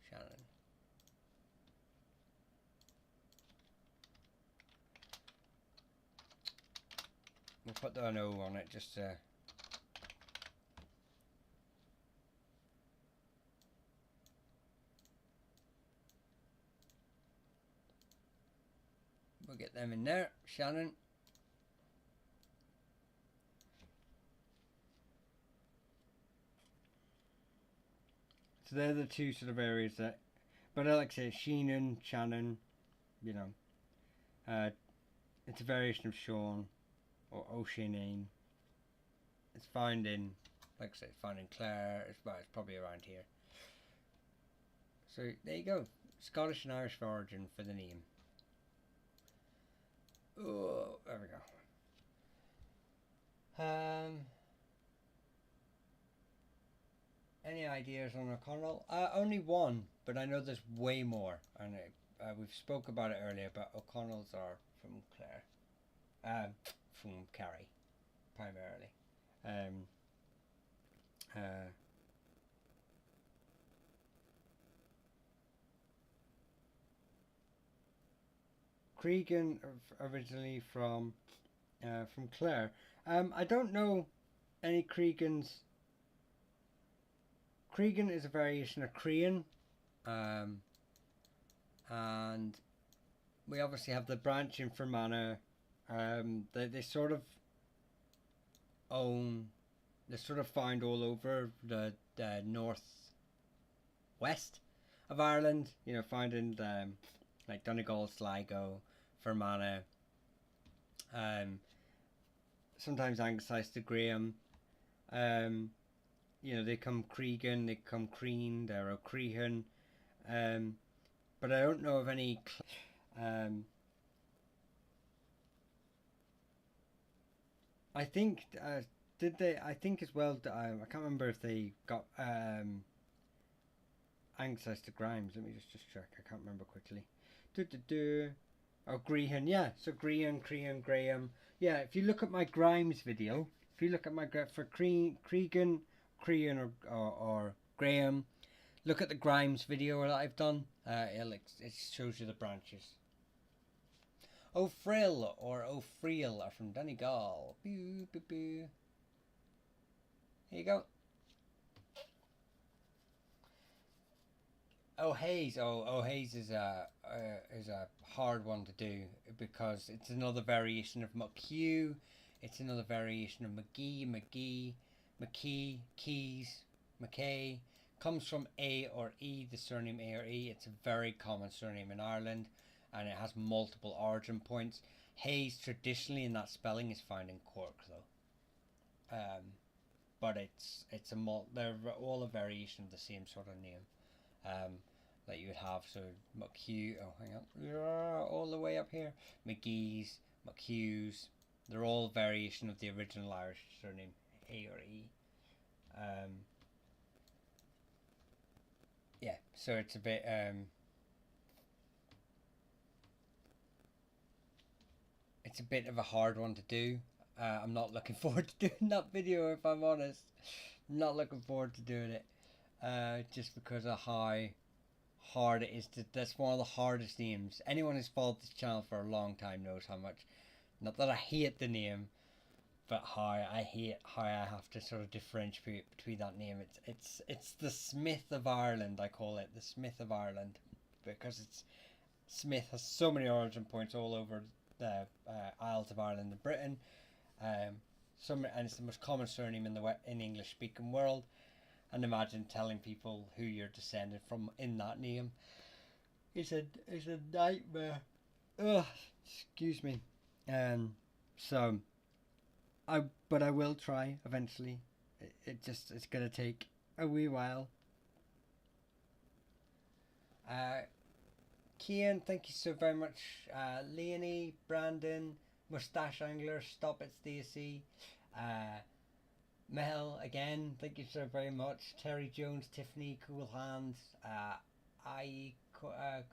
Shannon. We'll put the O on it just to... We'll get them in there. Shannon. So they're the two sort of areas that... But I like to say Sheenan, Shannon, you know. It's a variation of Sean or Oceanine. It's found in, like I say, found in Clare. It's probably around here. So there you go. Scottish and Irish origin for the name. Oh, there we go. Any ideas on O'Connell? Only one, but I know there's way more. And we've spoke about it earlier, but O'Connells are from Clare. From Kerry, primarily. Cregan originally from Clare. I don't know any Creegans. Cregan is a variation of Crean, and we obviously have the branch in Fermanagh. They sort of own. They're sort of found all over the north west of Ireland. You know, found in like Donegal, Sligo, Fermanagh. Sometimes anglicised to Graham. You know, they come Cregan, they come Crean, they're O'Crehan. But I don't know of any. I think did they? I think as well. I can't remember if they got anglicised to Grimes. Let me just check. I can't remember quickly. Oh, Grehan, yeah. So Crean, Graham. Yeah, if you look at my Grimes video, if you look at my for Cregan, or Graham, look at the Grimes video that I've done. It shows you the branches. O'Frill or O'Friel are from Donegal. Boo, boo, boo. Here you go. O'Hays. O'Hays is a hard one to do because it's another variation of McHugh. It's another variation of McKee, Keys, McKay. Comes from A or E, the surname A or E. It's a very common surname in Ireland, and it has multiple origin points. Hayes traditionally in that spelling is found in Cork though. But they're all a variation of the same sort of name. That you would have. So McHugh, hang on, all the way up here. McGee's, McHugh's, they're all variation of the original Irish surname A or E. Yeah, so it's a bit it's a bit of a hard one to do. I'm not looking forward to doing that video, if I'm honest. I'm not looking forward to doing it. Just because of how hard it is that's one of the hardest names. Anyone who's followed this channel for a long time knows how much, not that I hate the name, but how I hate how I have to sort of differentiate between that name. It's the Smith of Ireland, I call it, the Smith of Ireland, because Smith has so many origin points all over the Isles of Ireland and Britain. And it's the most common surname in the English speaking world. And imagine telling people who you're descended from in that name. It's a nightmare. Ugh, excuse me. So I will try eventually. It's gonna take a wee while. Kian, thank you so very much. Leonie, Brandon, Mustache Angler, Stop It Stacy, Mel again, thank you so very much. Terry Jones, Tiffany, Cool Hands,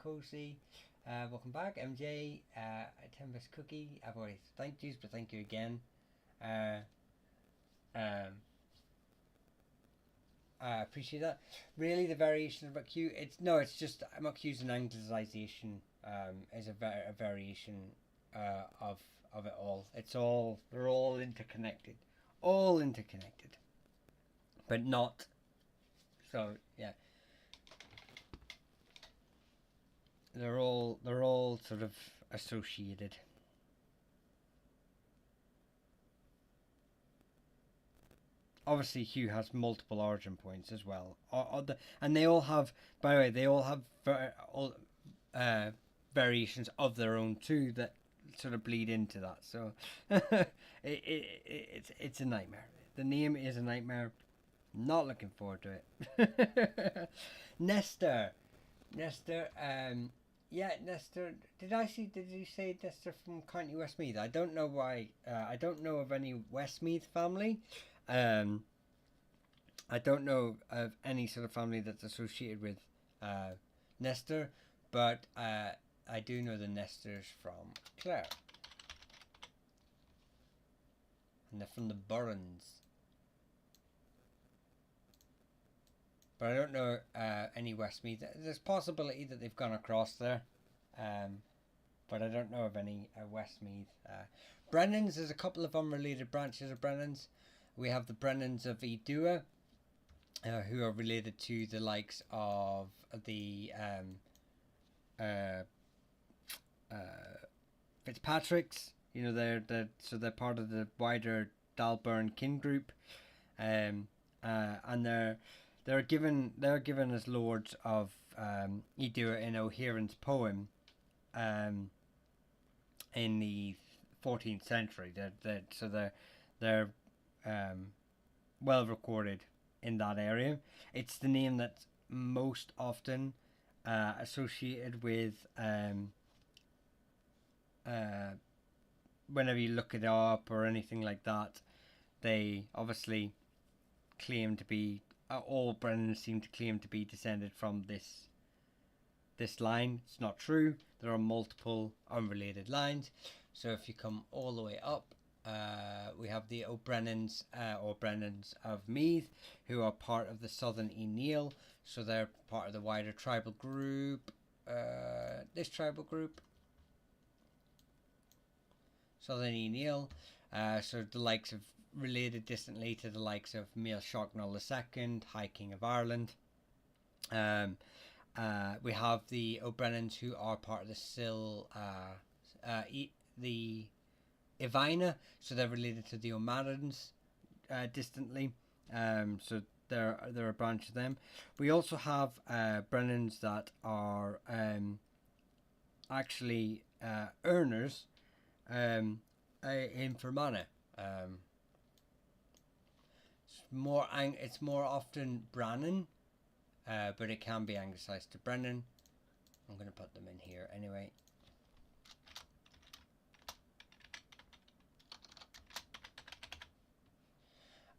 Cozy, welcome back. MJ, Tempest Cookie. I've already thanked you, but thank you again. I appreciate that. Really, the variation of McHugh, it's just McHugh's an anglicization. Is a variation of it all. They're all interconnected, but not. So yeah, they're all sort of associated. Obviously, Hugh has multiple origin points as well, and they all have. By the way, they all have variations of their own too that sort of bleed into that. So it's a nightmare. The name is a nightmare. Not looking forward to it. Nestor, yeah, Nestor. Did you say Nestor from County Westmeath? I don't know why. I don't know of any Westmeath family. I don't know of any sort of family that's associated with Nestor, but I do know the Nestors from Clare. And they're from the Burrons. But I don't know any Westmeath. There's possibility that they've gone across there. But I don't know of any Westmeath. Brennans, there's a couple of unrelated branches of Brennans. We have the Brennans of Edua, who are related to the likes of the Fitzpatricks. You know, they're part of the wider Dalburn kin group, and they're given as lords of Edua in O'Haron's poem, in the 14th century. They're well recorded in that area. It's the name that's most often associated with whenever you look it up or anything like that. They obviously claim to be all Brennans seem to claim to be descended from this line. It's not true. There are multiple unrelated lines. So if you come all the way up, we have the O'Brennans or Brennans of Meath, who are part of the Southern Neil. So they're part of the wider tribal group. This tribal group, Southern Neil. So the likes of related distantly to the likes of Mael Shocknall II, High King of Ireland. We have the O'Brennans, who are part of the Ivina, so they're related to the O'Marans distantly. So they're a branch of them. We also have Brennans that are actually earners in Fermanagh. It's more often Brannan, but it can be anglicised to Brennan. I'm going to put them in here anyway.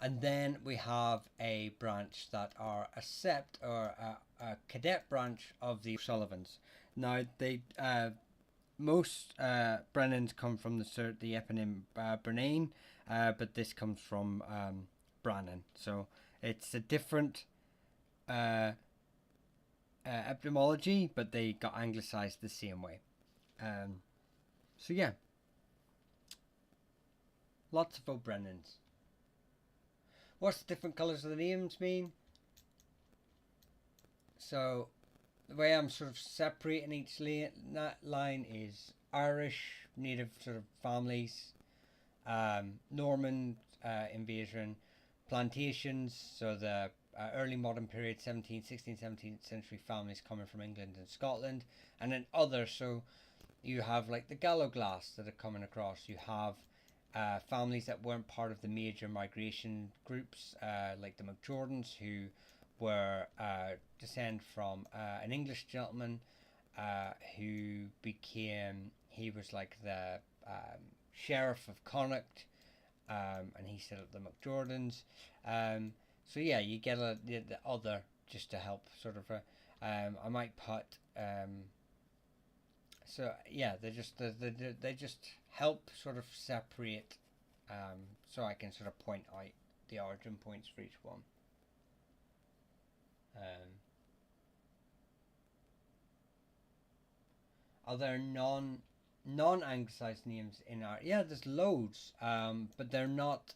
And then we have a branch that are a sept or a cadet branch of the O'Sullivans. Now they most Brennans come from the eponym Bernane, but this comes from Brannan. So it's a different etymology, but they got anglicised the same way. So yeah, lots of O'Brennans. What's the different colours of the names mean? So the way I'm sort of separating each line is Irish native sort of families, Norman invasion, plantations, so the early modern period 16th, 17th century families coming from England and Scotland, and then others. So you have like the Galloglass that are coming across. You have families that weren't part of the major migration groups, like the McJordans, who were descend from an English gentleman who became, he was like the sheriff of Connacht, and he set up the McJordans. So yeah, you get the other just to help sort of. I might put. So yeah, they just help sort of separate. So I can sort of point out the origin points for each one. Are there non-anglicized names in our? Yeah, there's loads. But they're not.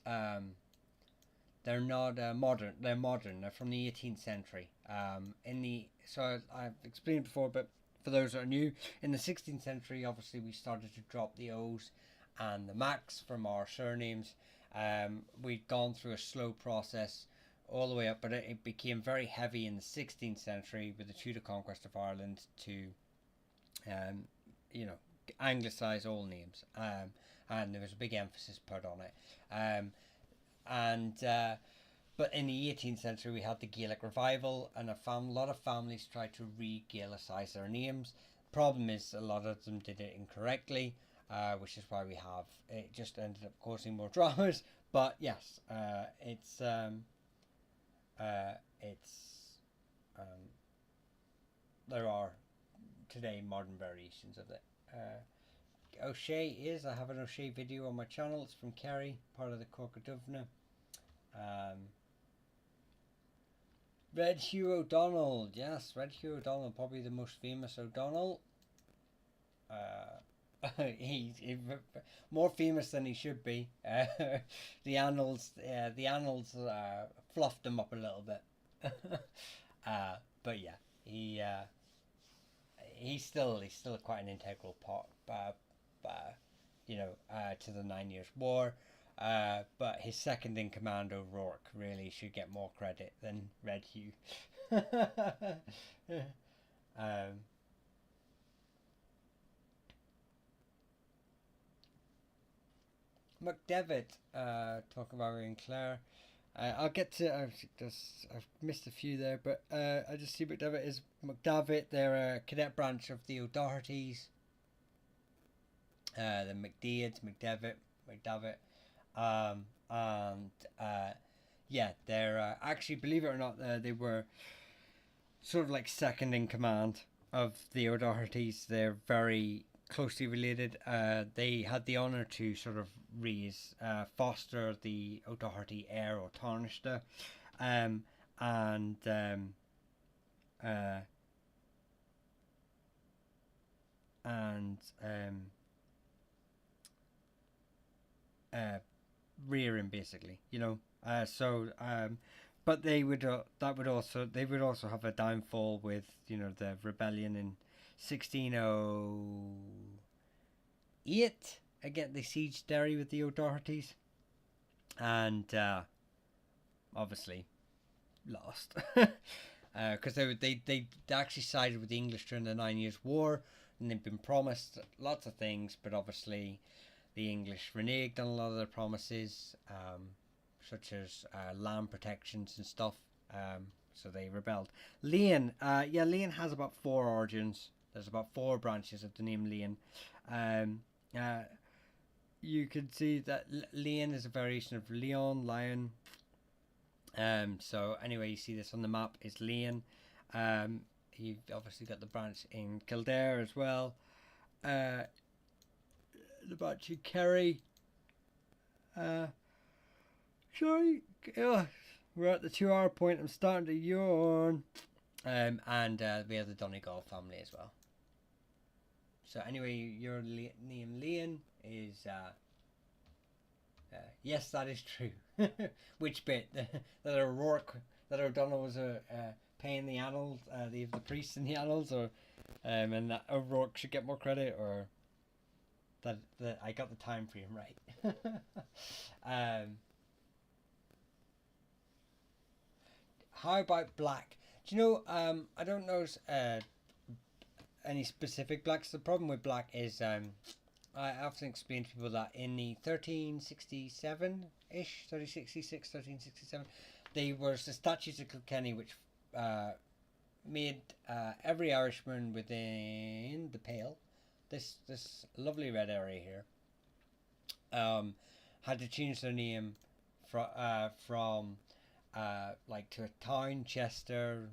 They're not modern. They're modern. They're from the 18th century. I've explained before, but for those that are new, in the 16th century, obviously we started to drop the O's and the Macs from our surnames. We'd gone through a slow process all the way up, but it became very heavy in the 16th century with the Tudor conquest of Ireland to, anglicize all names, and there was a big emphasis put on it. But in the 18th century, we had the Gaelic revival, and a lot of families tried to re-Gaelicize their names. Problem is, a lot of them did it incorrectly, which is why it just ended up causing more dramas. But yes, there are today modern variations of it. O'Shea I have an O'Shea video on my channel. It's from Kerry, part of the Corcaduvna. Red Hugh O'Donnell, yes, Red Hugh O'Donnell, probably the most famous O'Donnell. He's more famous than he should be. The annals fluffed him up a little bit. But yeah, he's still quite an integral part, to the 9 Years' War. But his second in command, O'Rourke, really should get more credit than Red Hugh. McDevitt, talking about Ray and Claire. I'll get to. I've missed a few there, but I just see McDevitt is McDavitt. They're a cadet branch of the O'Dohertys. The McDeeds, McDavitt. They're actually, believe it or not, they were sort of like second in command of the O'Dohertys. They're very closely related. They had the honour to sort of foster the O'Doherty heir or Tarnishta, rear him basically, but they would also have a downfall with the rebellion in 1608. Again, they sieged Derry with the O'Dohertys, and obviously lost because they actually sided with the English during the 9 Years' War, and they've been promised lots of things, but obviously the English reneged on a lot of their promises, such as land protections and stuff. So they rebelled. Leon, Leon has about 4 origins. There's about 4 branches of the name Leon. You can see that Leon is a variation of Leon, lion. So anyway, you see this on the map is Leon. You've obviously got the branch in Kildare as well. The branch in Kerry. Sorry, we're at the 2-hour point. I'm starting to yawn. And we have the Donegal family as well. So anyway, your name Leon is yes, that is true. Which bit? That O'Rourke, that O'Donnell was a pain in the annals, the priest in the annals, or and that O'Rourke should get more credit, or that I got the time frame right. How about black? Do you know? I don't know any specific blacks. The problem with black is I often explain to people that in the 1367-ish, 1366, 1367, there was the statutes of Kilkenny which made every Irishman within the Pale, this lovely red area here, had to change their name from like to a town, Chester,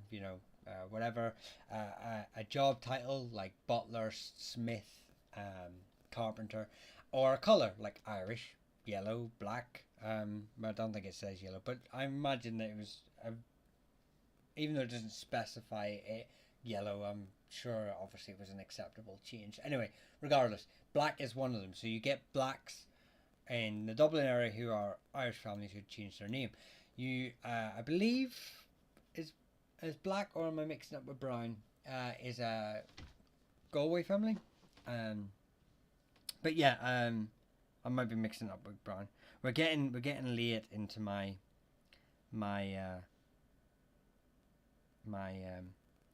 whatever, a job title like butler, smith, carpenter, or a colour like Irish, yellow, black. I don't think it says yellow, but I imagine that it was, even though it doesn't specify it, yellow. I'm sure, obviously, it was an acceptable change. Anyway, regardless, black is one of them. So you get blacks in the Dublin area who are Irish families who change their name. You, I believe, is black, or am I mixing up with brown? Is a Galway family. But yeah, I might be mixing up with brown. We're getting late into my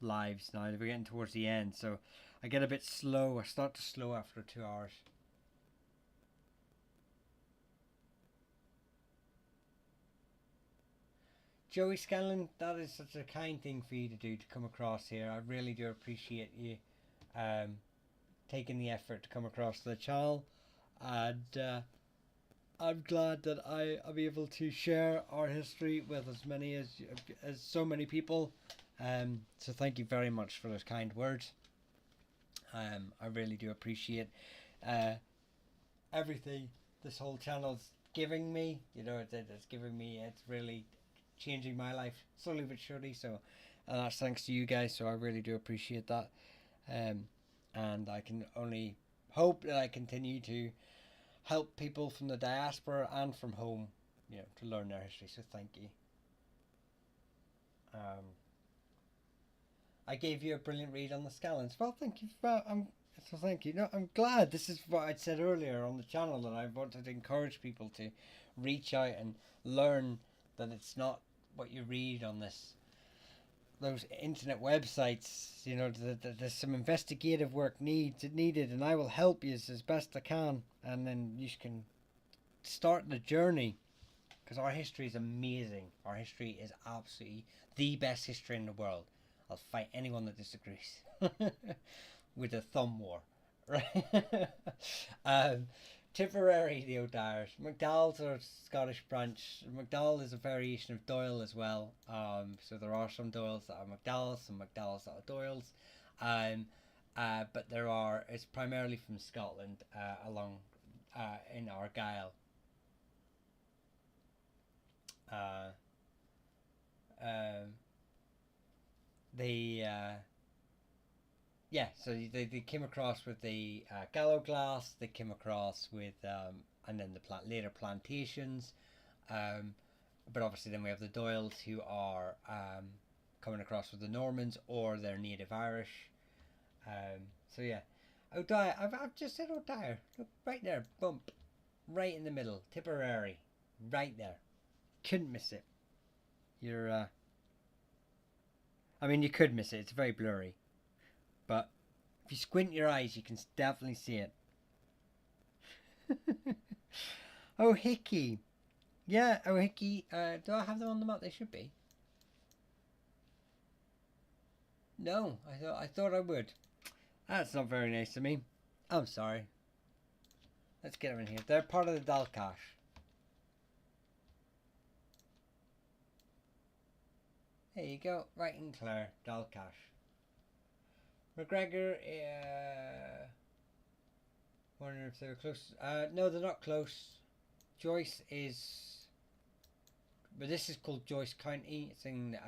lives now. We're getting towards the end, so I get a bit slow. I start to slow after 2 hours. Joey Scanlon, that is such a kind thing for you to do, to come across here. I really do appreciate you taking the effort to come across the channel, and I'm glad that I'll be able to share our history with as so many people. So thank you very much for those kind words. I really do appreciate everything this whole channel's giving me. It's really changing my life slowly but surely. So, and that's thanks to you guys. So I really do appreciate that. And I can only hope that I continue to help people from the diaspora and from home, to learn their history. So thank you. I gave you a brilliant read on the Scallons. Well, thank you. Thank you. No, I'm glad. This is what I'd said earlier on the channel, that I wanted to encourage people to reach out and learn that it's not what you read on those internet websites. There's some investigative work needed, and I will help you as best I can, and then you can start the journey, because our history is amazing. Our history is absolutely the best history in the world. I'll fight anyone that disagrees with a thumb war, right? Tipperary, the O'Dyers. MacDowell's are Scottish branch. MacDowell is a variation of Doyle as well. So there are some Doyles that are MacDowells, some MacDowells that are Doyles. But it's primarily from Scotland, along in Argyll. So they came across with the gallow glass. They came across with and then the later plantations, but obviously then we have the Doyles, who are coming across with the Normans, or they're native Irish. So yeah, O'Dyer. I've just said O'Dyer. Look, right there, bump, right in the middle. Tipperary, right there. Couldn't miss it. You could miss it. It's very blurry. But if you squint your eyes, you can definitely see it. Oh, Hickey. Yeah, oh, Hickey. Do I have them on the map? They should be. No, I thought I would. That's not very nice of me. I'm sorry. Let's get them in here. They're part of the Dalcash. There you go. Right in Clare, Dalcash. McGregor, wondering if they were close. No, they're not close. Joyce is, but this is called Joyce County. It's in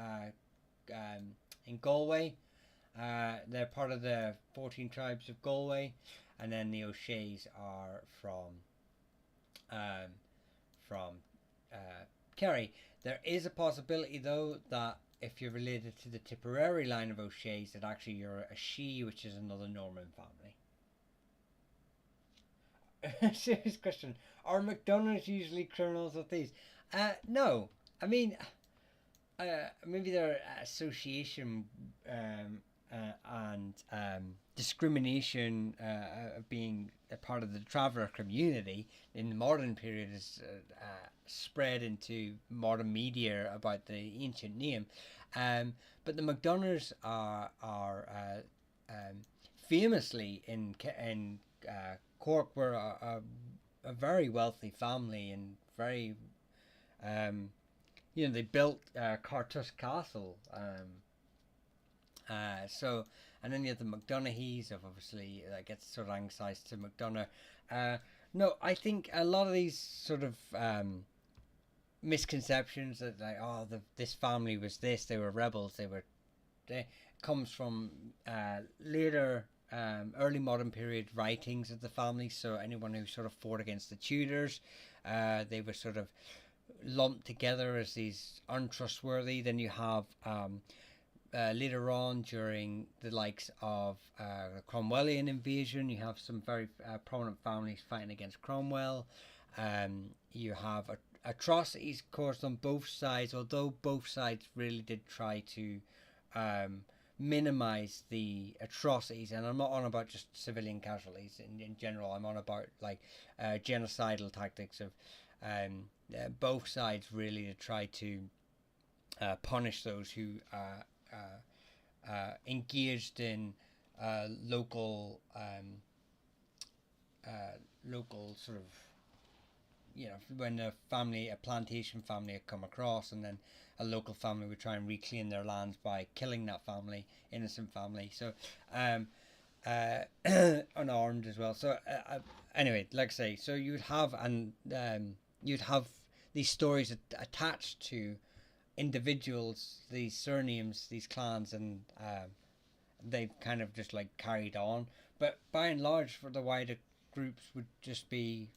Galway. They're part of the 14 tribes of Galway, and then the O'Sheas are from Kerry. There is a possibility, though, that if you're related to the Tipperary line of O'Sheas, that actually you're a She, which is another Norman family. Serious question. Are McDonald's usually criminals of thieves? No. Maybe their association and discrimination of being a part of the traveller community in the modern period is spread into modern media about the ancient name. But the MacDonaghs are famously in Cork were a very wealthy family, and very they built Cartus Castle. So, and then you have the McDonaghys of, obviously that gets sort of anglicised to McDonough. No, I think a lot of these sort of misconceptions that, like, this family was this, they were rebels, they comes from later early modern period writings of the family. So anyone who sort of fought against the Tudors, they were sort of lumped together as these untrustworthy. Then you have later on, during the likes of the Cromwellian invasion, you have some very prominent families fighting against Cromwell. You have atrocities caused on both sides, although both sides really did try to minimize the atrocities. And I'm not on about just civilian casualties in general. I'm on about like genocidal tactics of both sides really to try to punish those who engaged in local sort of, when a plantation family had come across, and then a local family would try and reclaim their lands by killing that family, innocent family. So unarmed as well. So anyway, like I say, so you'd have these stories attached to individuals, these surnames, these clans, and they've kind of just like carried on. But by and large, for the wider groups, would just be,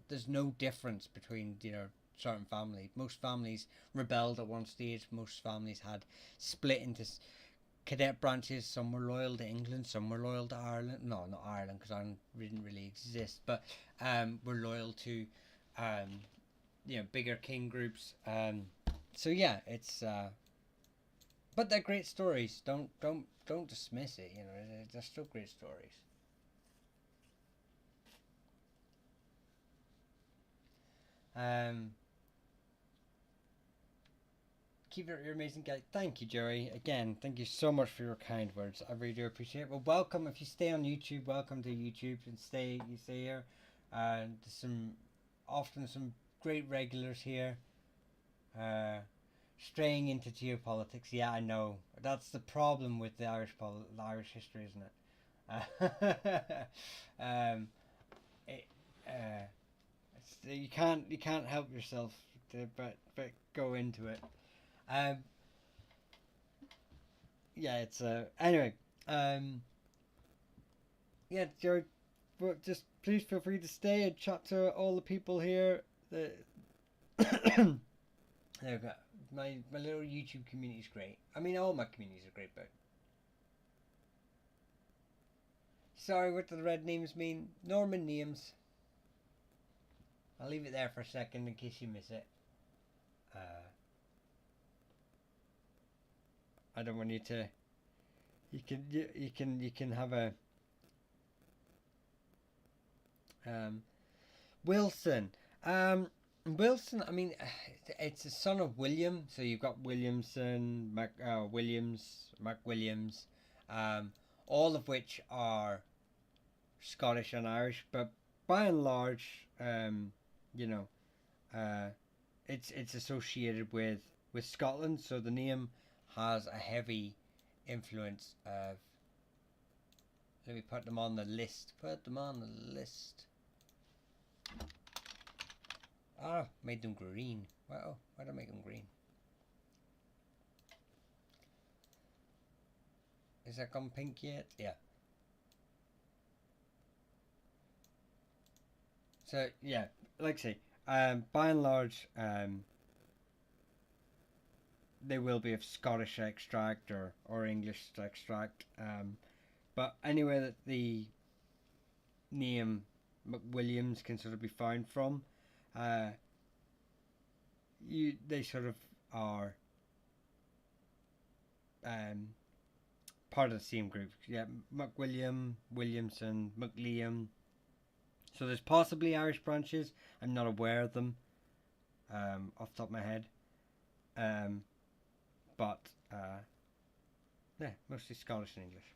there's no difference between certain families. Most families rebelled at one stage. Most families had split into cadet branches. Some were loyal to England, some were loyal to Ireland. No, not Ireland, because Ireland didn't really exist, but were loyal to bigger king groups. So yeah, it's but they're great stories. Don't dismiss it. They're still great stories. Keep it your amazing guy. Thank you, Joey. Again, thank you so much for your kind words. I really do appreciate it. Well, welcome. If you stay on YouTube, welcome to YouTube, and stay here. There's often some great regulars here. Straying into geopolitics. Yeah, I know. That's the problem with the Irish history, isn't it? You can't help yourself but go into it. Yeah, it's anyway. Yeah, Joe, but just please feel free to stay and chat to all the people here. There we go. My little YouTube community is great. I mean, all my communities are great, but sorry, what do the red names mean? Norman names. I'll leave it there for a second in case you miss it. I don't want you to. You can have a Wilson. Wilson. I mean, it's a son of William, so you've got Williamson, MacWilliams, all of which are Scottish and Irish, but by and large, it's associated with Scotland. So the name has a heavy influence of. Let me put them on the list. Made them green. Wow, why did I make them green? Is that gone pink yet? Yeah. So yeah, like I say, by and large, they will be of Scottish extract or English extract. But anywhere that the name McWilliams can sort of be found from, they sort of are part of the same group. Yeah, McWilliam, Williamson, McLiam. So there's possibly Irish branches. I'm not aware of them, off the top of my head. But yeah, mostly Scottish and English.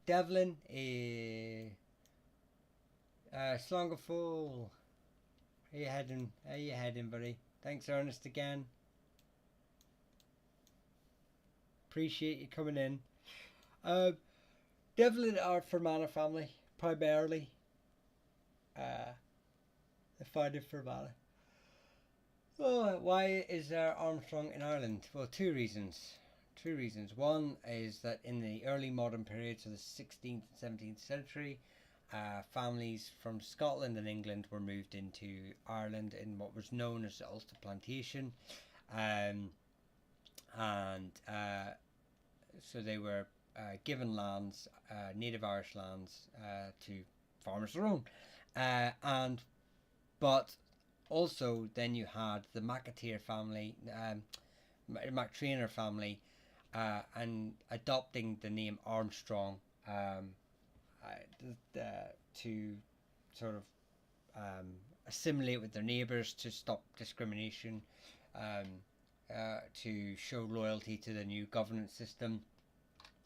Devlin is Slongafall. How you heading? How you heading, buddy? Thanks, Ernest, again. Appreciate you coming in. Devlin are Fermanagh family, primarily. The fighter Fermanagh. Oh, why is there Armstrong in Ireland? Well, two reasons. Two reasons. One is that in the early modern periods of the 16th and 17th century, families from Scotland and England were moved into Ireland in what was known as the Ulster Plantation. So they were given lands, native Irish lands, to farmers their own. But also then you had the McAteer family, McTrainer family, and adopting the name Armstrong to sort of assimilate with their neighbours, to stop discrimination, to show loyalty to the new governance system.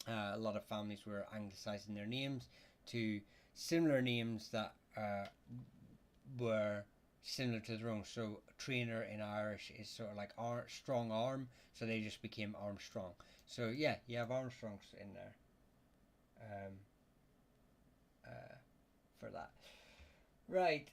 A lot of families were anglicising their names to similar names that were similar to their own. So trainer in Irish is sort of like strong arm, so they just became Armstrong. So yeah, you have Armstrongs in there for that. Right.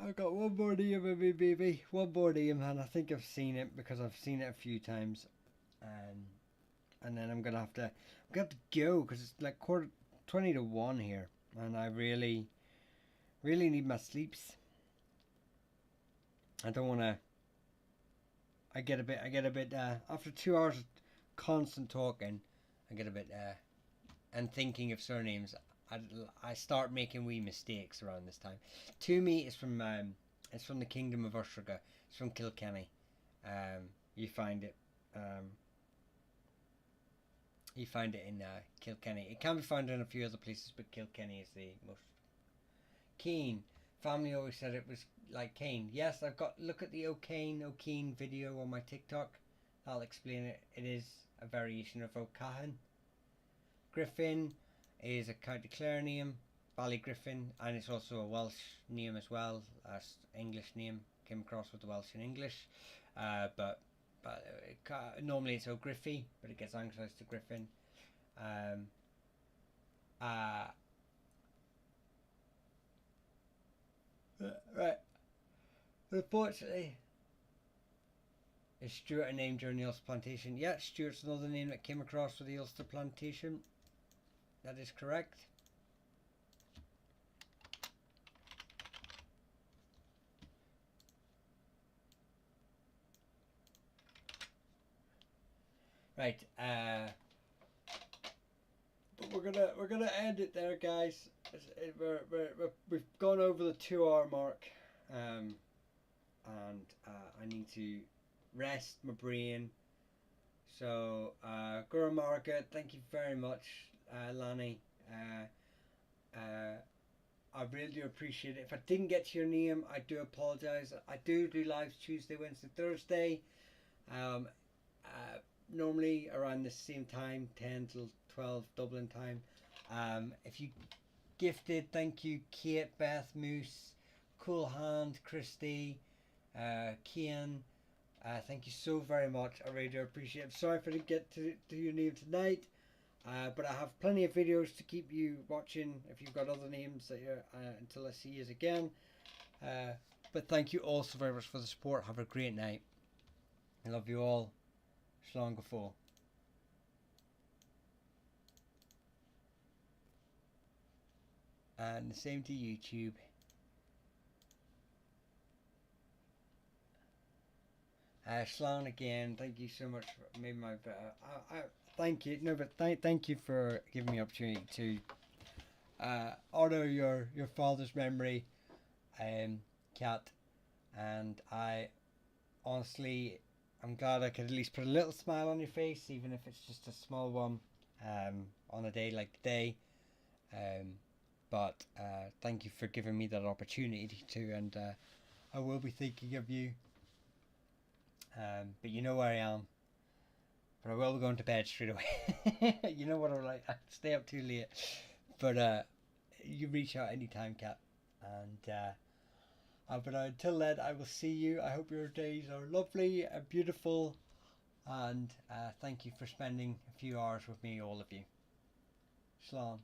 I've got one more name in me, baby. One more name, and I think I've seen it because I've seen it a few times. And then I'm gonna have to go because it's like 1:20 here, and I really need my sleeps. I don't want to. I get a bit after 2 hours of constant talking, I get a bit and thinking of surnames. I start making wee mistakes around this time. Toomey is from it's from the Kingdom of Usherga. It's from Kilkenny. You find it in Kilkenny. It can be found in a few other places, but Kilkenny is the most. Keen. Family always said it was like Kane. Yes, I've got look at the O'Kane video on my TikTok. I'll explain it. It is a variation of O'Cahan. Griffin is a County Clare name, Ballygriffin, and it's also a Welsh name as well, as English name. Came across with the Welsh and English, but normally it's O'Griffy, but it gets anglicised to Griffin. Right. Unfortunately, is Stuart a name during the Ulster Plantation? Yeah, Stuart's another name that came across with the Ulster Plantation. That is correct. Right. But we're gonna end it there, guys. We've gone over the 2 hour mark, and I need to rest my brain. So, Guru Margaret, thank you very much, Lanny. I really do appreciate it. If I didn't get to your name, I do apologise. I do lives Tuesday, Wednesday, Thursday. Normally around the same time, 10 till 12 Dublin time. If you gifted, thank you, Kate, Beth, Moose, Cool Hand, Christy, Kian. Thank you so very much. I really do appreciate it. I'm sorry if I didn't get to your name tonight, but I have plenty of videos to keep you watching if you've got other names that you're, until I see you again. But thank you all so very much for the support. Have a great night. I love you all. Slán go fóill. And the same to YouTube. Slán again, thank you so much for maybe my thank you. No, but thank you for giving me the opportunity to honour your father's memory, Kat, and I honestly I'm glad I could at least put a little smile on your face, even if it's just a small one. on a day like today. But thank you for giving me that opportunity to, and I will be thinking of you. But you know where I am. But I will be going to bed straight away. You know what I'm like, I stay up too late. But you reach out anytime, Kat. And but until then, I will see you. I hope your days are lovely and beautiful. And thank you for spending a few hours with me, all of you. Slán.